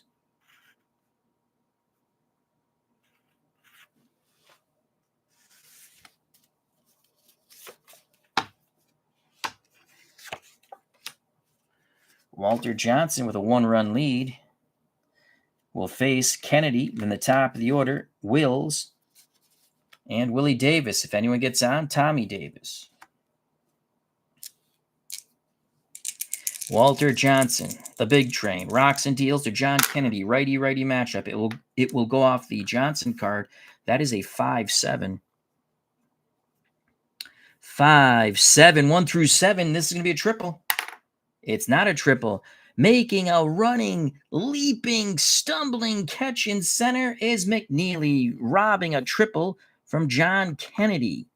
Walter Johnson with a 1-run lead will face Kennedy in the top of the order, Wills, and Willie Davis. If anyone gets on, Tommy Davis. Walter Johnson, the big train, rocks and deals to John Kennedy, righty-righty matchup. It will go off the Johnson card. That is a 5-7. 5-7, 1 through 7. This is going to be a triple. It's not a triple. Making a running, leaping, stumbling catch in center is McNeely, robbing a triple from John Kennedy.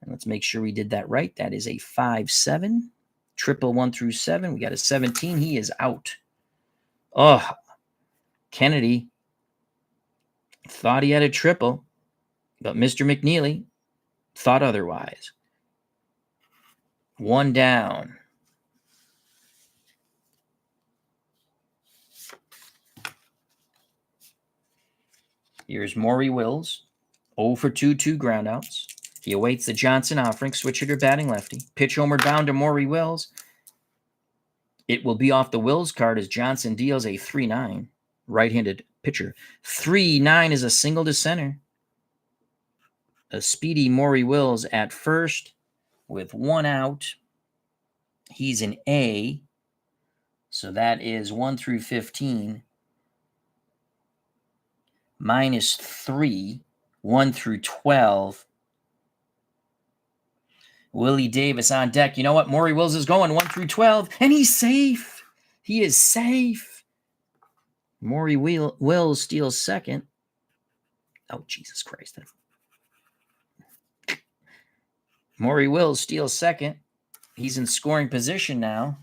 And let's make sure we did that right. That is a 5-7. Triple 1 through 7. We got a 17. He is out. Oh, Kennedy thought he had a triple, but Mr. McNeely thought otherwise. 1 down. Here's Maury Wills. 0 for 2 groundouts. He awaits the Johnson offering. Switch hitter batting lefty. Pitch homeward bound to Maury Wills. It will be off the Wills card as Johnson deals a 3-9. Right-handed pitcher. 3-9 is a single to center. A speedy Maury Wills at first with 1 out. He's an A. So that is 1 through 15. -3. 1 through 12. Willie Davis on deck. You know what? Maury Wills is going 1 through 12, and he's safe. He is safe. Maury Wills steals second. Oh, Jesus Christ. Maury Wills steals second. He's in scoring position now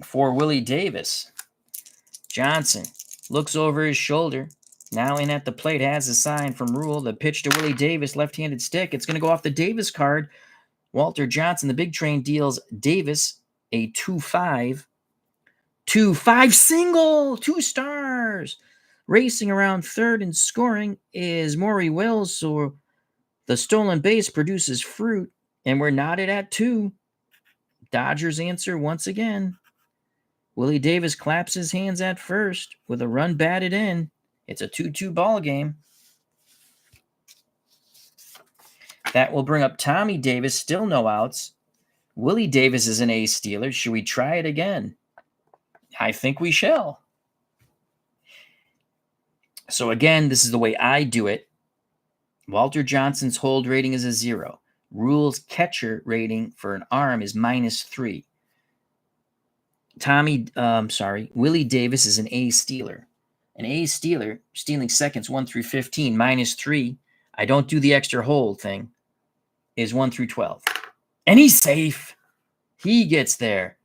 for Willie Davis. Johnson looks over his shoulder. Now in at the plate, has a sign from Rule. The pitch to Willie Davis, left-handed stick. It's going to go off the Davis card. Walter Johnson, the big train, deals Davis a 2-5. 2-5 single. 2 stars. Racing around third and scoring is Maury Wills. So the stolen base produces fruit, and we're knotted at 2. Dodgers answer once again. Willie Davis claps his hands at first with a run batted in. It's a 2-2 ball game. That will bring up Tommy Davis, still no outs. Willie Davis is an ace stealer. Should we try it again? I think we shall. So again, this is the way I do it. Walter Johnson's hold rating is a 0. Rule's catcher rating for an arm is -3. Willie Davis is an A stealer. An A stealer, stealing seconds 1 through 15, -3. I don't do the extra hold thing, is 1 through 12. And he's safe. He gets there.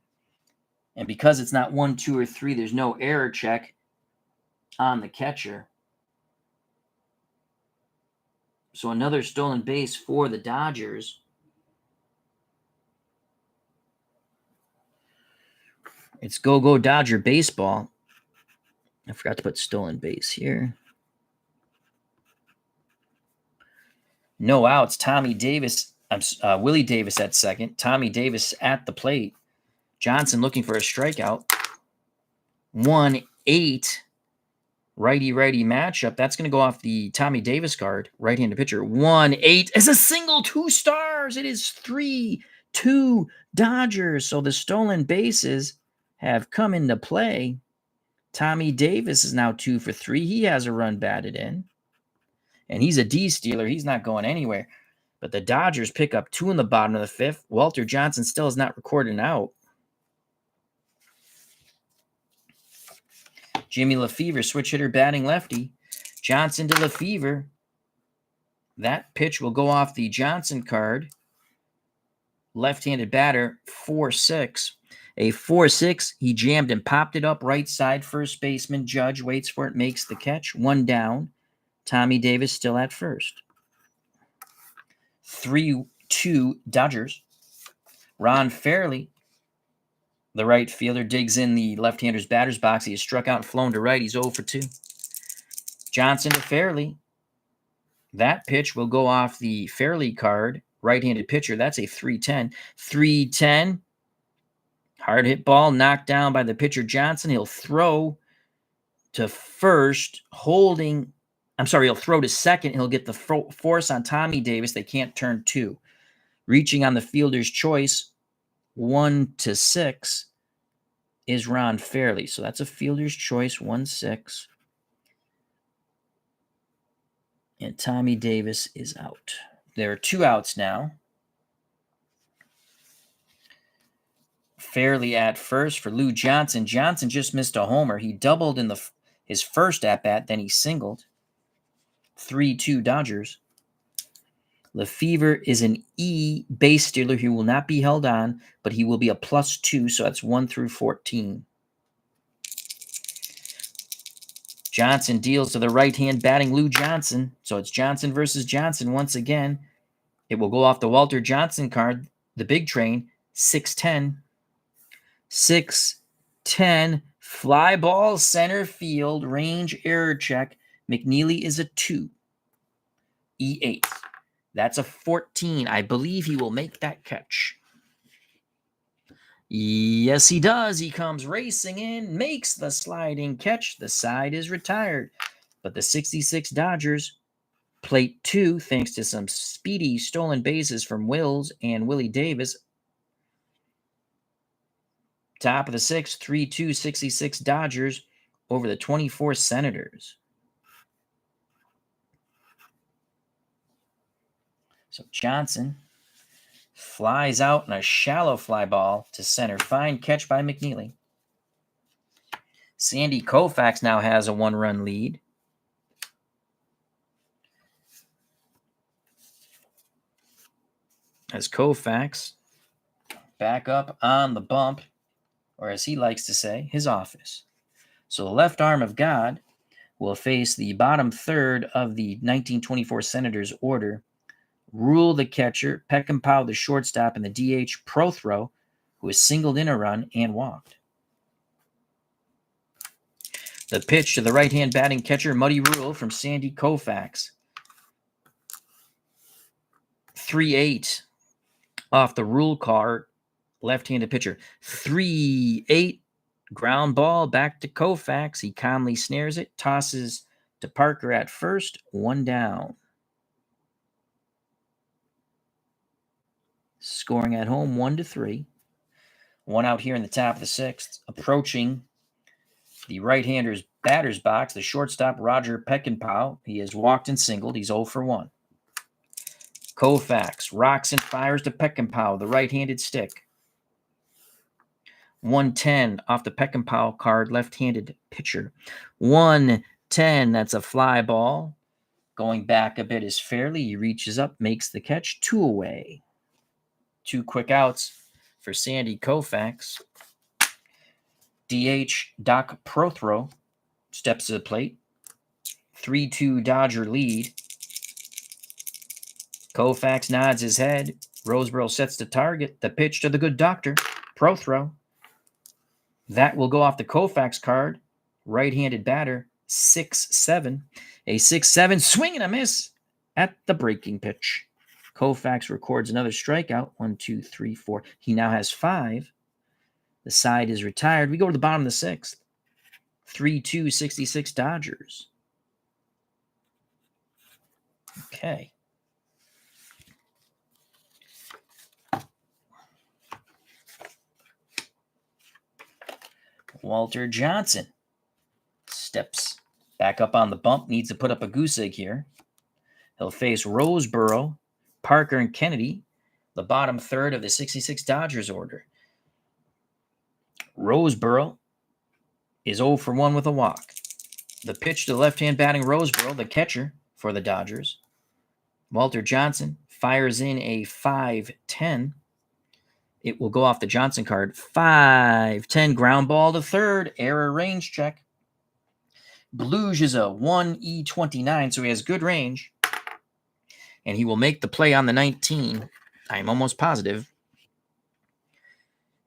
And because it's not 1, 2, or 3, there's no error check on the catcher. So another stolen base for the Dodgers. It's go Dodger baseball. I forgot to put stolen base here. No outs. Tommy Davis, Willie Davis at second. Tommy Davis at the plate. Johnson looking for a strikeout. 1-8 righty-righty matchup. That's going to go off the Tommy Davis card. Right-handed pitcher. 1-8 is a single, 2 stars. It is 3-2 Dodgers. So the stolen bases have come into play. Tommy Davis is now 2 for 3. He has a run batted in. And he's a D stealer. He's not going anywhere. But the Dodgers pick up 2 in the bottom of the 5th. Walter Johnson still has not recorded an out. Jimmy Lefevre, switch hitter, batting lefty. Johnson to Lefevre. That pitch will go off the Johnson card. Left-handed batter, 4-6. A 4-6. He jammed and popped it up right side. First baseman Judge waits for it, makes the catch. 1 down. Tommy Davis still at first. 3-2 Dodgers. Ron Fairley, the right fielder, digs in the left-hander's batter's box. He is struck out and flown to right. He's 0 for 2. Johnson to Fairley. That pitch will go off the Fairley card. Right-handed pitcher. That's a 3-10. 3-10. Hard hit ball knocked down by the pitcher Johnson. He'll throw to first, holding. He'll throw to second. He'll get the force on Tommy Davis. They can't turn 2. Reaching on the fielder's choice, 1-6, is Ron Fairley. So that's a fielder's choice, 1-6. And Tommy Davis is out. There are 2 outs now. Fairley at first for Lou Johnson. Johnson just missed a homer. He doubled in his first at-bat, then he singled. 3-2 Dodgers. Lefevre is an E base stealer. He will not be held on, but he will be a +2, so that's 1 through 14. Johnson deals to the right-hand batting Lou Johnson. So it's Johnson versus Johnson once again. It will go off the Walter Johnson card, the big train, 6-10. 6-10, fly ball, center field, range error check. McNeely is a 2. E8. That's a 14. I believe he will make that catch. Yes, he does. He comes racing in, makes the sliding catch. The side is retired. But the 66 Dodgers, plate 2, thanks to some speedy stolen bases from Wills and Willie Davis. Top of the 6th, 3-2, 66 Dodgers over the 24 Senators. So Johnson flies out in a shallow fly ball to center. Fine catch by McNeely. Sandy Koufax now has a 1-run lead. As Koufax back up on the bump, or as he likes to say, his office. So the left arm of God will face the bottom third of the 1924 Senators order. Rule the catcher, Peckinpah the shortstop, and the DH Prothro, who has singled in a run and walked. The pitch to the right-hand batting catcher, Muddy Rule, from Sandy Koufax. 3-8 off the Rule card, left-handed pitcher. 3-8, ground ball back to Koufax. He calmly snares it, tosses to Parker at first, 1 down. Scoring at home, 1-3. 1 out here in the top of the 6th. Approaching the right-hander's batter's box, the shortstop, Roger Peckinpah. He has walked and singled. He's 0 for 1. Koufax rocks and fires to Peckinpah, the right-handed stick. 1-10 off the Peckinpah card, left-handed pitcher. 1-10, that's a fly ball. Going back a bit is Fairley. He reaches up, makes the catch, 2 away. 2 quick outs for Sandy Koufax. DH Doc Prothro steps to the plate. 3-2 Dodger lead. Koufax nods his head. Roseboro sets the target. The pitch to the good doctor, Prothro. That will go off the Koufax card. Right-handed batter, 6-7. A 6-7 swing and a miss. at the breaking pitch. Koufax records another strikeout. 1, 2, 3, 4. He now has 5. The side is retired. We go to the bottom of the 6th. 3-2, 66 Dodgers. Okay. Walter Johnson steps back up on the bump. Needs to put up a goose egg here. He'll face Roseboro, Parker, and Kennedy, the bottom third of the 66 Dodgers order. Roseboro is 0 for 1 with a walk. The pitch to the left-hand batting Roseboro, the catcher for the Dodgers. Walter Johnson fires in a 5-10. It will go off the Johnson card. 5-10, ground ball to third. Error range check. Bluge is a 1E29, so he has good range. And he will make the play on the 19. I'm almost positive.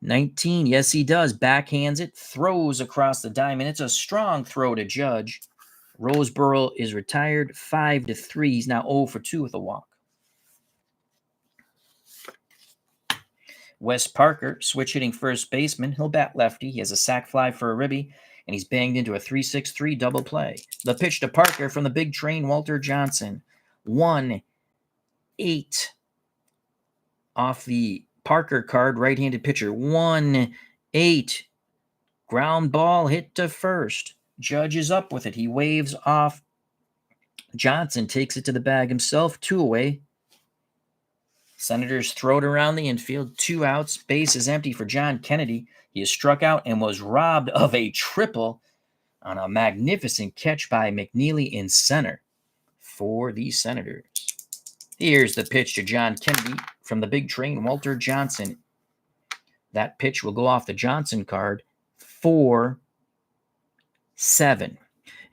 19, yes, he does. Backhands it, throws across the diamond. It's a strong throw to Judge. Roseboro is retired, 5-3. He's now 0 for 2 with a walk. Wes Parker, switch hitting first baseman. He'll bat lefty. He has a sac fly for a ribby, and he's banged into a 3-6-3 double play. The pitch to Parker from the big train, Walter Johnson. 1-8 off the Parker card, right-handed pitcher. 1-8. Ground ball hit to first. Judge is up with it. He waves off. Johnson takes it to the bag himself. 2 away. Senators throw it around the infield. 2 outs. Base is empty for John Kennedy. He is struck out and was robbed of a triple on a magnificent catch by McNeely in center for the Senators. Here's the pitch to John Kennedy from the big train, Walter Johnson. That pitch will go off the Johnson card. 4-7.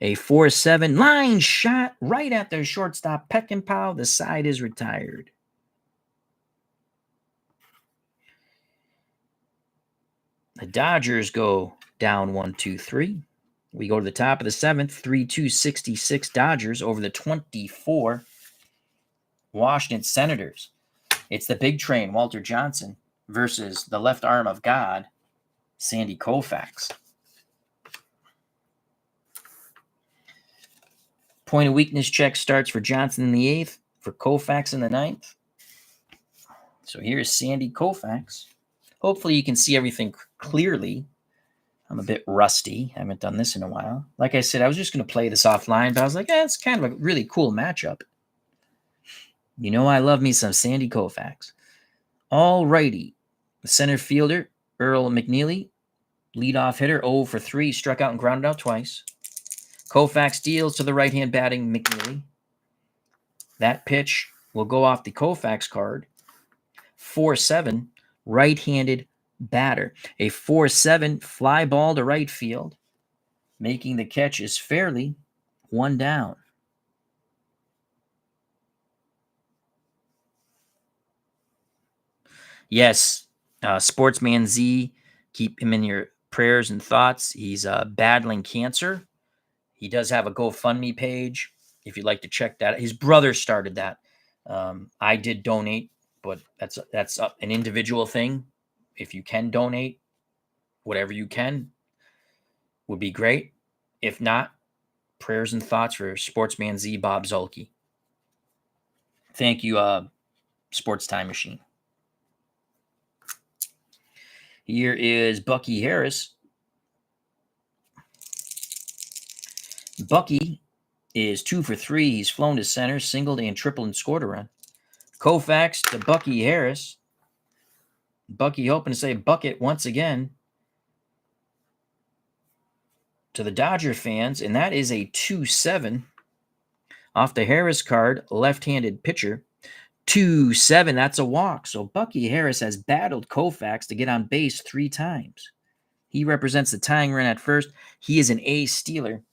A 4-7 line shot right at their shortstop, Peckinpah. The side is retired. The Dodgers go down 1-2-3. We go to the top of the 7th, 3-2, 66 Dodgers over the 24 Washington Senators. It's the big train, Walter Johnson, versus the left arm of God, Sandy Koufax. Point of weakness check starts for Johnson in the 8th, for Koufax in the 9th. So here's Sandy Koufax. Hopefully you can see everything clearly. I'm a bit rusty. I haven't done this in a while. Like I said, I was just going to play this offline, but I was like, it's kind of a really cool matchup. You know I love me some Sandy Koufax. All righty. The center fielder, Earl McNeely, leadoff hitter, 0 for 3, struck out and grounded out twice. Koufax deals to the right-hand batting McNeely. That pitch will go off the Koufax card. 4-7, right-handed batter. A 4-7 fly ball to right field. Making the catch is fairly 1 down. Yes, Sportsman Z, keep him in your prayers and thoughts. He's battling cancer. He does have a GoFundMe page if you'd like to check that. His brother started that. I did donate, but that's an individual thing. If you can donate, whatever you can would be great. If not, prayers and thoughts for Sportsman Z, Bob Zulke. Thank you, Sports Time Machine. Here is Bucky Harris. Bucky is 2 for 3. He's flown to center, singled and tripled and scored a run. Koufax to Bucky Harris. Bucky hoping to say bucket once again to the Dodger fans, and that is a 2-7 off the Harris card, left-handed pitcher. 2-7, that's a walk. So Bucky Harris has battled Koufax to get on base 3 times. He represents the tying run at first. He is an A stealer.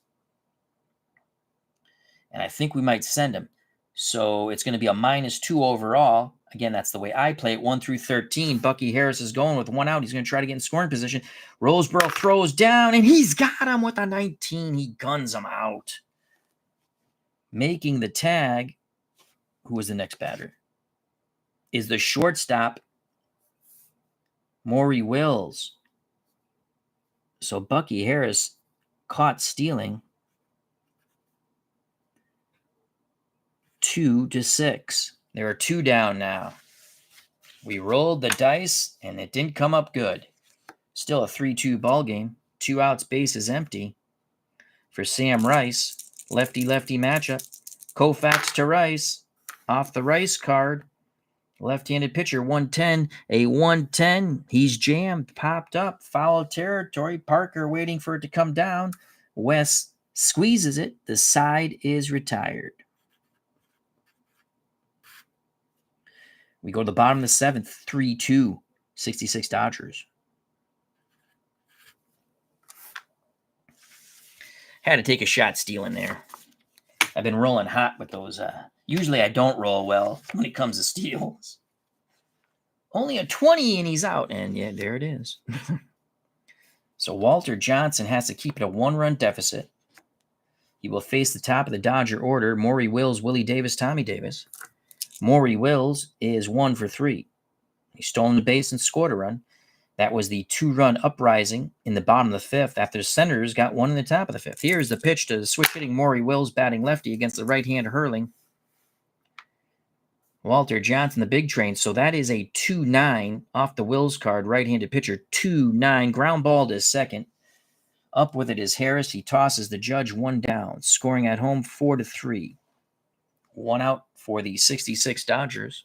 And I think we might send him. So it's going to be a -2 overall. Again, that's the way I play it. 1 through 13. Bucky Harris is going with 1 out. He's going to try to get in scoring position. Roseboro throws down, and he's got him with a 19. He guns him out. Making the tag who was the next batter, is the shortstop, Maury Wills. So Bucky Harris caught stealing. 2-6. There are 2 down now. We rolled the dice, and it didn't come up good. Still a 3-2 ball game. 2 outs, base is empty. For Sam Rice, lefty-lefty matchup. Koufax to Rice. Off the Rice card. Left-handed pitcher, 110. A 110. He's jammed, popped up. Foul territory. Parker waiting for it to come down. Wes squeezes it. The side is retired. We go to the bottom of the 7th. 3-2. 66 Dodgers. Had to take a shot stealing there. I've been rolling hot with those. Usually I don't roll well when it comes to steals. Only a 20 and he's out. And yeah, there it is. So Walter Johnson has to keep it a 1-run deficit. He will face the top of the Dodger order. Maury Wills, Willie Davis, Tommy Davis. Maury Wills is 1 for 3. He stolen the base and scored a run. That was the 2-run uprising in the bottom of the 5th after the Senators got 1 in the top of the 5th. Here's the pitch to the switch-hitting Maury Wills, batting lefty against the right-hand hurling Walter Johnson, the big train. So that is a 2-9 off the Wills card. Right-handed pitcher, 2-9. Ground ball to second. Up with it is Harris. He tosses the Judge 1 down. Scoring at home 4-3. 1 out for the 66 Dodgers.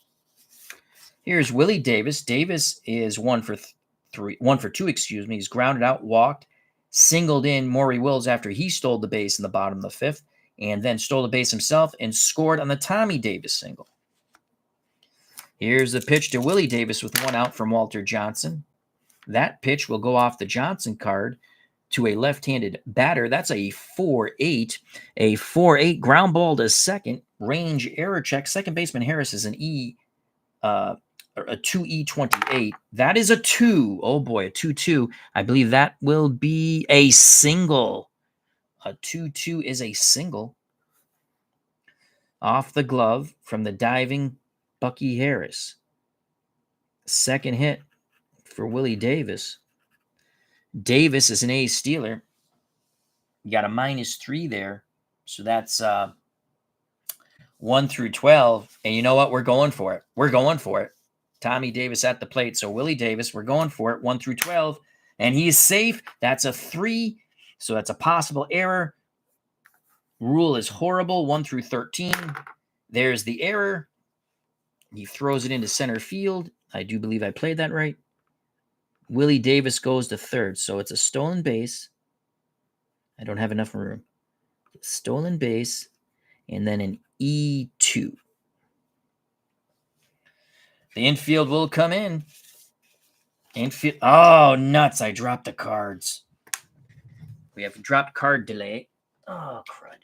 Here's Willie Davis. Davis is 1 for 2, excuse me. He's grounded out, walked, singled in Maury Wills after he stole the base in the bottom of the 5th, and then stole the base himself and scored on the Tommy Davis single. Here's the pitch to Willie Davis with 1 out from Walter Johnson. That pitch will go off the Johnson card to a left-handed batter. That's a 4-8. A 4-8 ground ball to second. Range error check. Second baseman Harris is an a 2E28. That is a 2. Oh boy, a 2-2. I believe that will be a single. A 2-2 is a single. Off the glove from the diving Bucky Harris. Second hit for Willie Davis. Davis is an A stealer. You got a -3 there. So that's 1 through 12. And you know what? We're going for it. We're going for it. Tommy Davis at the plate. So Willie Davis, we're going for it. 1 through 12. And he is safe. That's a 3. So that's a possible error. Rule is horrible. 1 through 13. There's the error. He throws it into center field. I do believe I played that right. Willie Davis goes to third. So it's a stolen base. I don't have enough room. Stolen base. And then an E2. The infield will come in. Infield. Oh, nuts. I dropped the cards. We have dropped card delay. Oh, crud.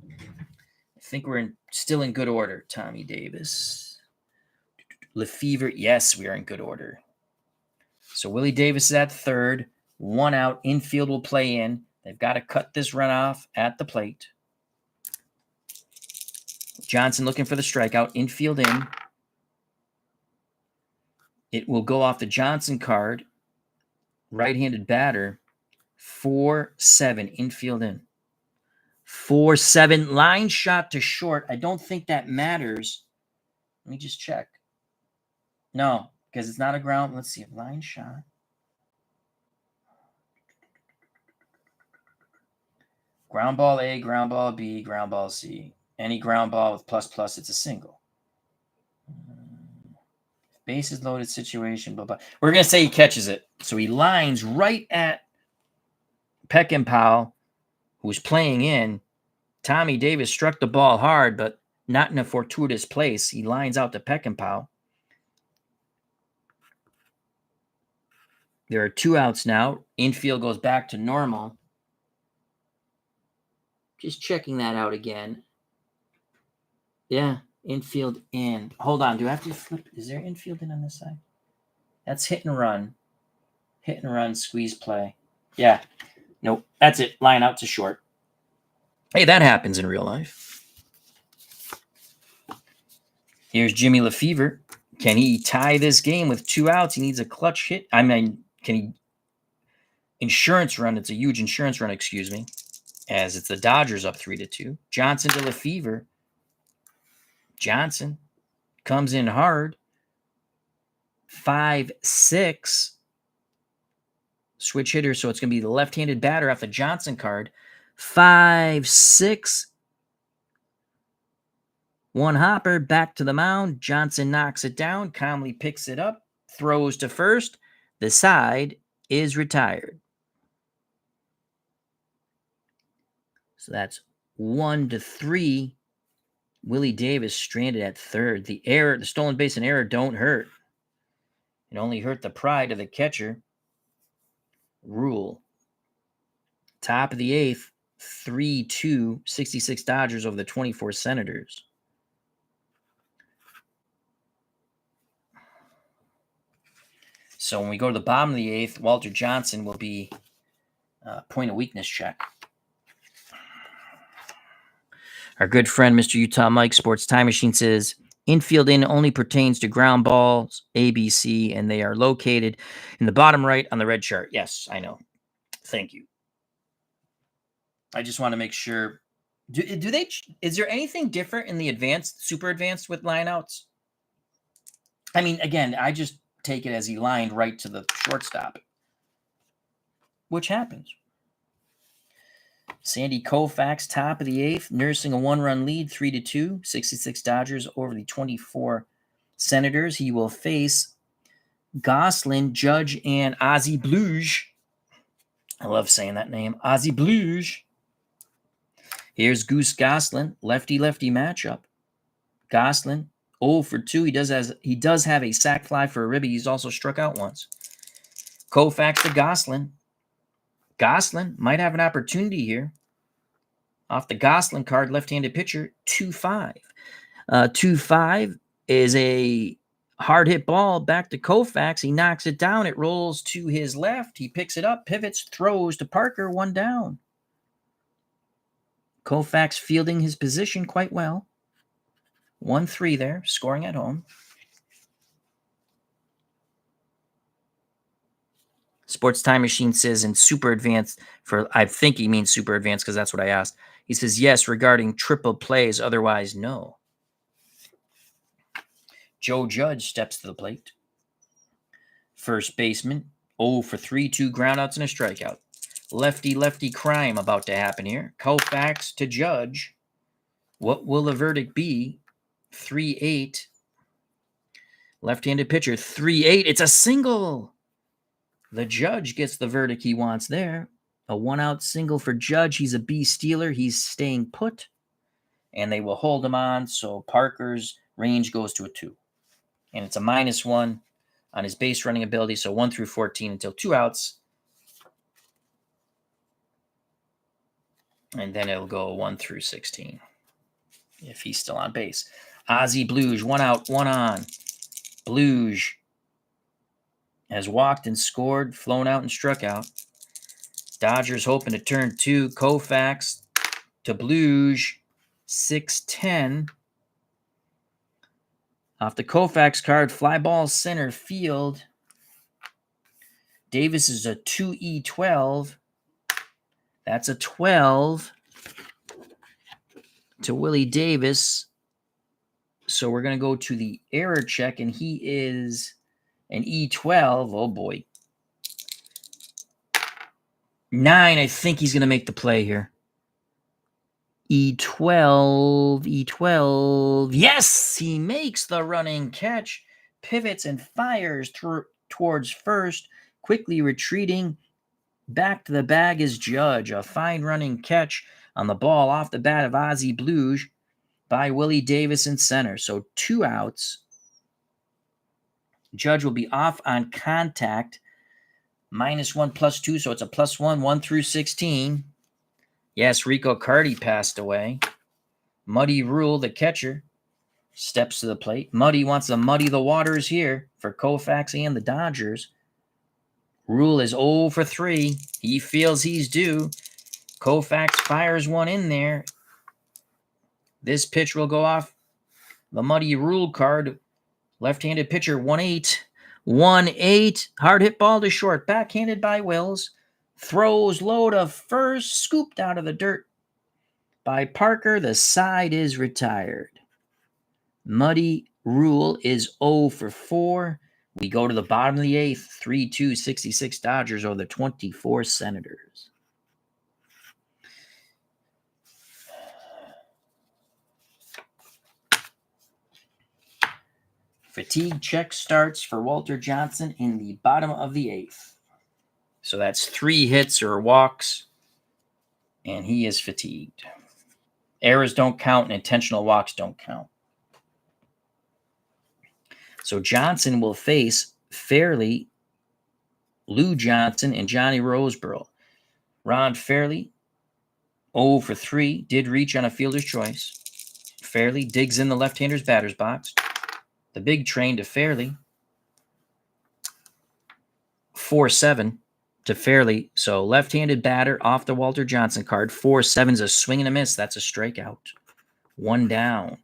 I think we're still in good order. Tommy Davis. Lefevre. Yes, we are in good order. So Willie Davis is at third. 1 out. Infield will play in. They've got to cut this run off at the plate. Johnson looking for the strikeout. Infield in. It will go off the Johnson card. Right-handed batter. 4-7. Infield in. 4-7. Line shot to short. I don't think that matters. Let me just check. No, because it's not a ground. Let's see. Line shot. Ground ball A, ground ball B, ground ball C. Any ground ball with plus, it's a single. Bases loaded situation, blah, blah. We're going to say he catches it. So he lines right at Peckinpah, who's playing in. Tommy Davis struck the ball hard, but not in a fortuitous place. He lines out to Peckinpah. There are 2 outs now. Infield goes back to normal. Just checking that out again. Yeah, infield in. Hold on. Do I have to flip? Is there infield in on this side? That's hit and run. Hit and run, squeeze play. Yeah. Nope. That's it. Line out to short. Hey, that happens in real life. Here's Jimmy Lefevre. Can he tie this game with 2 outs? He needs a clutch hit. I mean, can he insurance run? It's a huge insurance run, excuse me, as it's the Dodgers up 3-2. Johnson to Lefevre. Johnson comes in hard. 5-6. Switch hitter, so it's going to be the left-handed batter off the Johnson card. 5-6. One hopper, back to the mound. Johnson knocks it down, calmly picks it up, throws to first. The side is retired. So that's 1-3. Willie Davis stranded at third. The stolen base and error don't hurt. It only hurt the pride of the catcher. Rule. Top of the 8th, 3-2, 66 Dodgers over the 24 Senators. So when we go to the bottom of the 8th, Walter Johnson will be point of weakness check. Our good friend, Mr. Utah Mike, Sports Time Machine says, infield in only pertains to ground balls, ABC, and they are located in the bottom right on the red chart. Yes, I know. Thank you. I just want to make sure. Is there anything different in the advanced, super advanced with lineouts? I mean, again, I just take it as he lined right to the shortstop, which happens. Sandy Koufax, top of the 8th, nursing a 1-run lead, 3-2, 66 Dodgers over the 24 Senators. He will face Goslin, Judge, and Ozzie Bluge. I love saying that name, Ozzie Bluge. Here's Goose Goslin, lefty-lefty matchup. Goslin, 0-for-2. He does have a sac fly for a ribby. He's also struck out once. Koufax to Goslin. Goslin might have an opportunity here. Off the Goslin card, left-handed pitcher, 2-5. 2-5 is a hard hit ball back to Koufax. He knocks it down. It rolls to his left. He picks it up, pivots, throws to Parker, 1 down. Koufax fielding his position quite well. 1-3 there, scoring at home. Sports Time Machine says in super advanced, I think he means super advanced because that's what I asked. He says yes regarding triple plays, otherwise no. Joe Judge steps to the plate. First baseman, 0-for-3, 2 groundouts and a strikeout. Lefty crime about to happen here. Koufax to Judge. What will the verdict be? 3-8. Left-handed pitcher, 3-8. It's a single. The Judge gets the verdict he wants there. A 1-out single for Judge. He's a B stealer. He's staying put. And they will hold him on. So Parker's range goes to a 2. And it's a -1 on his base running ability. So 1-14 until 2 outs. And then it'll go 1-16 if he's still on base. Ozzie Bluge, 1 out, 1 on. Bluge has walked and scored, flown out and struck out. Dodgers hoping to turn 2. Koufax to Bluge, 6-10. Off the Koufax card, fly ball center field. Davis is a 2E12. That's a 12 to Willie Davis. So we're going to go to the error check, and he is an E12. Oh, boy. 9, I think he's going to make the play here. E12. Yes, he makes the running catch, pivots and fires towards first, quickly retreating. Back to the bag is Judge. A fine running catch on the ball off the bat of Ozzie Bluge by Willie Davis in center. So 2 outs. Judge will be off on contact. -1+2, so it's a +1, 1-16. Yes, Rico Cardi passed away. Muddy Rule, the catcher, steps to the plate. Muddy wants to muddy the waters here for Koufax and the Dodgers. Rule is 0-for-3. He feels he's due. Koufax fires one in there. This pitch will go off The Muddy Rule card. Left-handed pitcher, 1-8. 1-8. Hard hit ball to short. Backhanded by Wills. Throws low to first. Scooped out of the dirt by Parker. The side is retired. Muddy Rule is 0 for 4. We go to the bottom of the 8th. 3-2, 66 Dodgers over the 24 Senators. Fatigue check starts for Walter Johnson in the bottom of the 8th. So that's 3 hits or walks, and he is fatigued. Errors don't count, and intentional walks don't count. So Johnson will face Fairley, Lou Johnson, and Johnny Roseboro. Ron Fairley, 0 for 3, did reach on a fielder's choice. Fairley digs in the left-hander's batter's box. The big train to Fairley. 4-7 to Fairley. So left-handed batter off the Walter Johnson card. 4-7 is a swing and a miss. That's a strikeout. 1 down.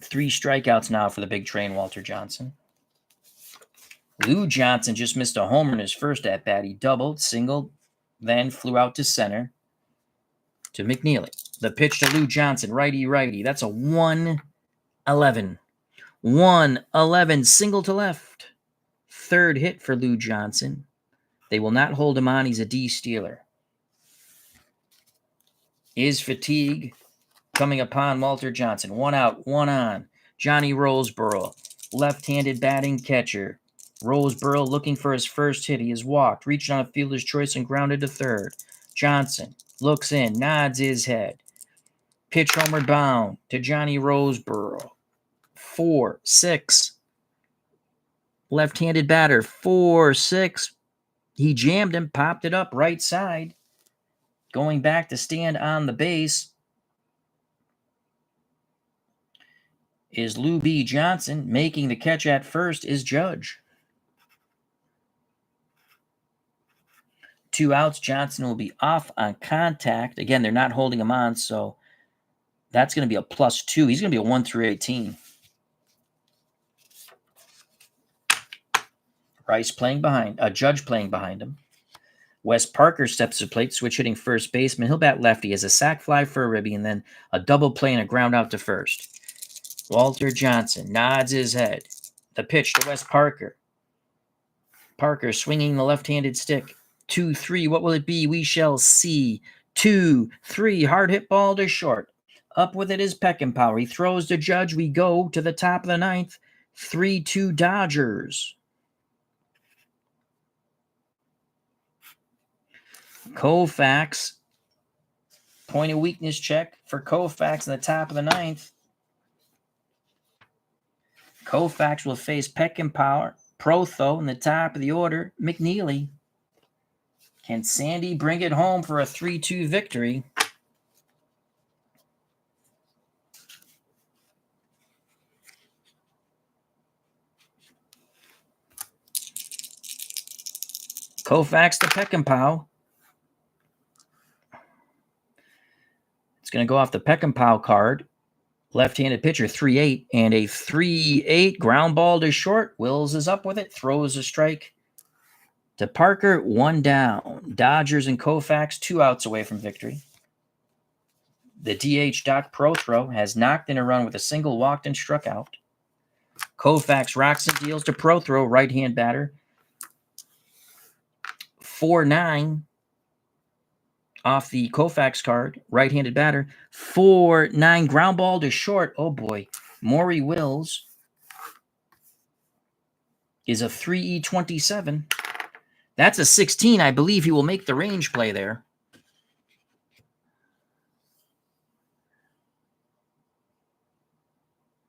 3 strikeouts now for the big train, Walter Johnson. Lou Johnson just missed a homer in his first at-bat. He doubled, singled, then flew out to center to McNeely. The pitch to Lou Johnson, righty-righty. That's a 1-11. 1-11, single to left. Third hit for Lou Johnson. They will not hold him on. He's a D-stealer. Is fatigue coming upon Walter Johnson? 1 out, 1 on. Johnny Roseboro, left-handed batting catcher. Roseboro looking for his first hit. He has walked, reached on a fielder's choice, and grounded to third. Johnson looks in, nods his head. Pitch homeward bound to Johnny Roseboro. 4-6. Left-handed batter, 4-6. He jammed him, popped it up right side. Going back to stand on the base is Lou B. Johnson. Making the catch at first is Judge. 2 outs. Johnson will be off on contact. Again, they're not holding him on, so that's going to be a +2. He's going to be a 1 through 18. Rice playing behind, Judge playing behind him. Wes Parker steps to the plate, switch hitting first baseman. He'll bat lefty as a sac fly for a ribby and then a double play and a ground out to first. Walter Johnson nods his head. The pitch to Wes Parker. Parker swinging the left-handed stick. 2-3. What will it be? We shall see. 2-3. Hard hit ball to short. Up with it is Peckinpah. He throws to Judge. We go to the top of the 9th. 3-2 Dodgers. Koufax. Point of weakness check for Koufax in the top of the 9th. Koufax will face Peckinpah. Protho in the top of the order. McNeely. Can Sandy bring it home for a 3-2 victory? Koufax to Peckinpah. It's going to go off the Peckinpah card. Left-handed pitcher, 3-8, and a 3-8 ground ball to short. Wills is up with it, throws a strike to Parker, 1 down. Dodgers and Koufax 2 outs away from victory. The DH Doc Prothro has knocked in a run with a single, walked and struck out. Koufax rocks and deals to Prothro, right-hand batter. 4-9 off the Koufax card, right-handed batter. 4-9 ground ball to short. Oh boy, Maury Wills is a 3E27. That's a 16. I believe he will make the range play there.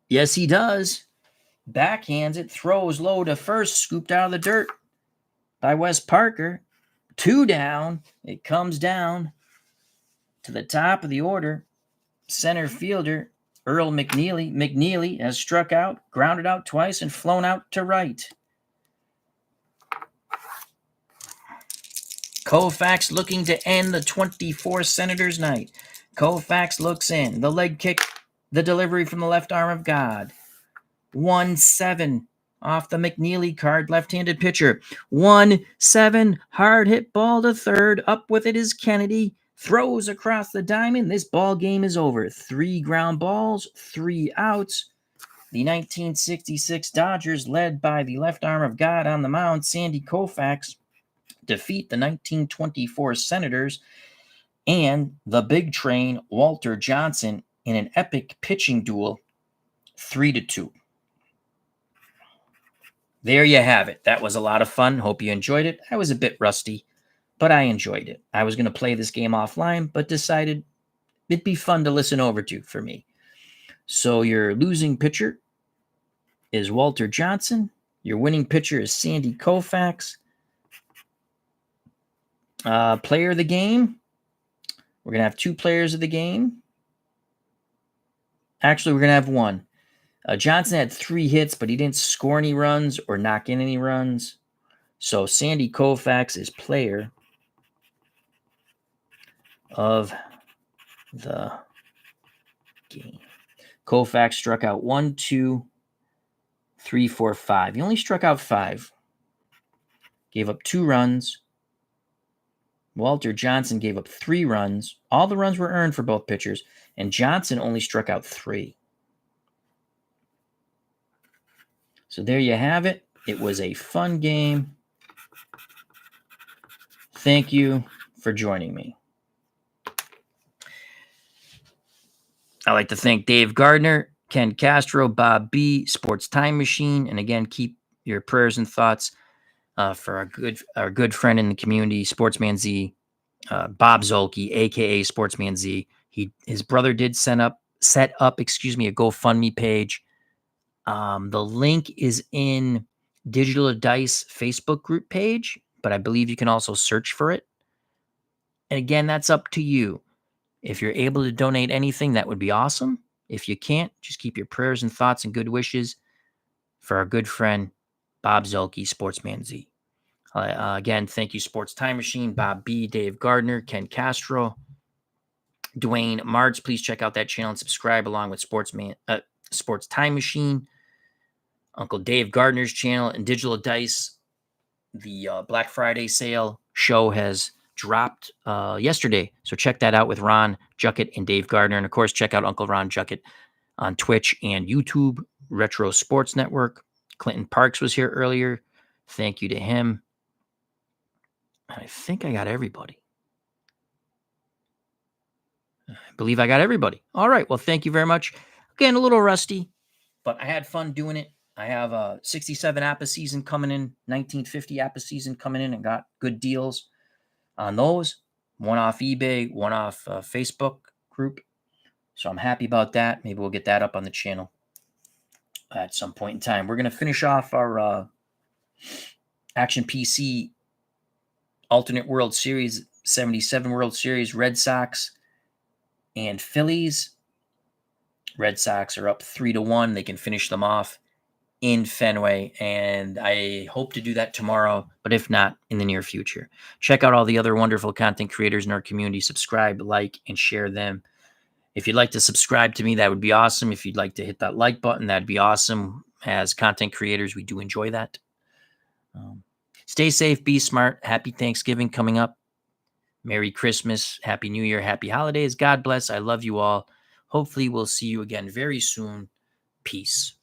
Yes, he does. Backhands it, throws low to first, scooped out of the dirt by Wes Parker. 2 down. It comes down to the top of the order. Center fielder, Earl McNeely. McNeely has struck out, grounded out twice, and flown out to right. Koufax looking to end the 24 Senators night. Koufax looks in. The leg kick The delivery from the left arm of God. 1-7 off the McNeely card, left-handed pitcher. 1-7, hard hit ball to third. Up with it is Kennedy. Throws across the diamond. This ball game is over. 3 ground balls, 3 outs. The 1966 Dodgers, led by the left arm of God on the mound, Sandy Koufax, defeat the 1924 Senators and the Big Train, Walter Johnson, in an epic pitching duel, 3-2. There you have it. That was a lot of fun. Hope you enjoyed it. I was a bit rusty, but I enjoyed it. I was going to play this game offline, but decided it'd be fun to listen over to for me. So your losing pitcher is Walter Johnson. Your winning pitcher is Sandy Koufax. Player of the game. We're going to have 2 players of the game. Actually, we're going to have 1. Johnson had 3 hits, but he didn't score any runs or knock in any runs. So Sandy Koufax is player of the game. Koufax struck out 1, 2, 3, 4, 5. He only struck out 5. Gave up 2 runs. Walter Johnson gave up 3 runs. All the runs were earned for both pitchers, and Johnson only struck out 3. So there you have it. It was a fun game. Thank you for joining me. I'd like to thank Dave Gardner, Ken Castro, Bob B, Sports Time Machine, and again, keep your prayers and thoughts for our good friend in the community, Sportsman Z, Bob Zolke, aka Sportsman Z. His brother did set up a GoFundMe page. The link is in Digital Dice Facebook group page, but I believe you can also search for it. And again, that's up to you. If you're able to donate anything, that would be awesome. If you can't, just keep your prayers and thoughts and good wishes for our good friend, Bob Zolke, Sportsman Z. Again, thank you, Sports Time Machine, Bob B, Dave Gardner, Ken Castro, Dwayne Martz. Please check out that channel and subscribe along with Sports Time Machine, Uncle Dave Gardner's channel, and Digital Dice. The Black Friday sale show has dropped yesterday, so check that out with Ron Juckett and Dave Gardner. And of course, check out Uncle Ron Juckett on Twitch and YouTube, Retro Sports Network. Clinton Parks was here earlier. Thank you to him. I think I got everybody. I believe I got everybody. All right. Well, thank you very much. Again, a little rusty, but I had fun doing it. I have a 67 APA season coming in, 1950 APA season coming in, and got good deals on those. One off eBay, one off Facebook group. So I'm happy about that. Maybe we'll get that up on the channel at some point in time. We're going to finish off our Action PC Alternate World Series, 77 World Series, Red Sox and Phillies. Red Sox are up 3-1. They can finish them off in Fenway, and I hope to do that tomorrow, but if not, in the near future. Check out all the other wonderful content creators in our community. Subscribe, like, and share them. If you'd like to subscribe to me, that would be awesome. If you'd like to hit that like button, that'd be awesome. As content creators, we do enjoy that. Stay safe, be smart. Happy Thanksgiving coming up. Merry Christmas, Happy New Year, Happy Holidays. God bless. I love you all. Hopefully, we'll see you again very soon. Peace.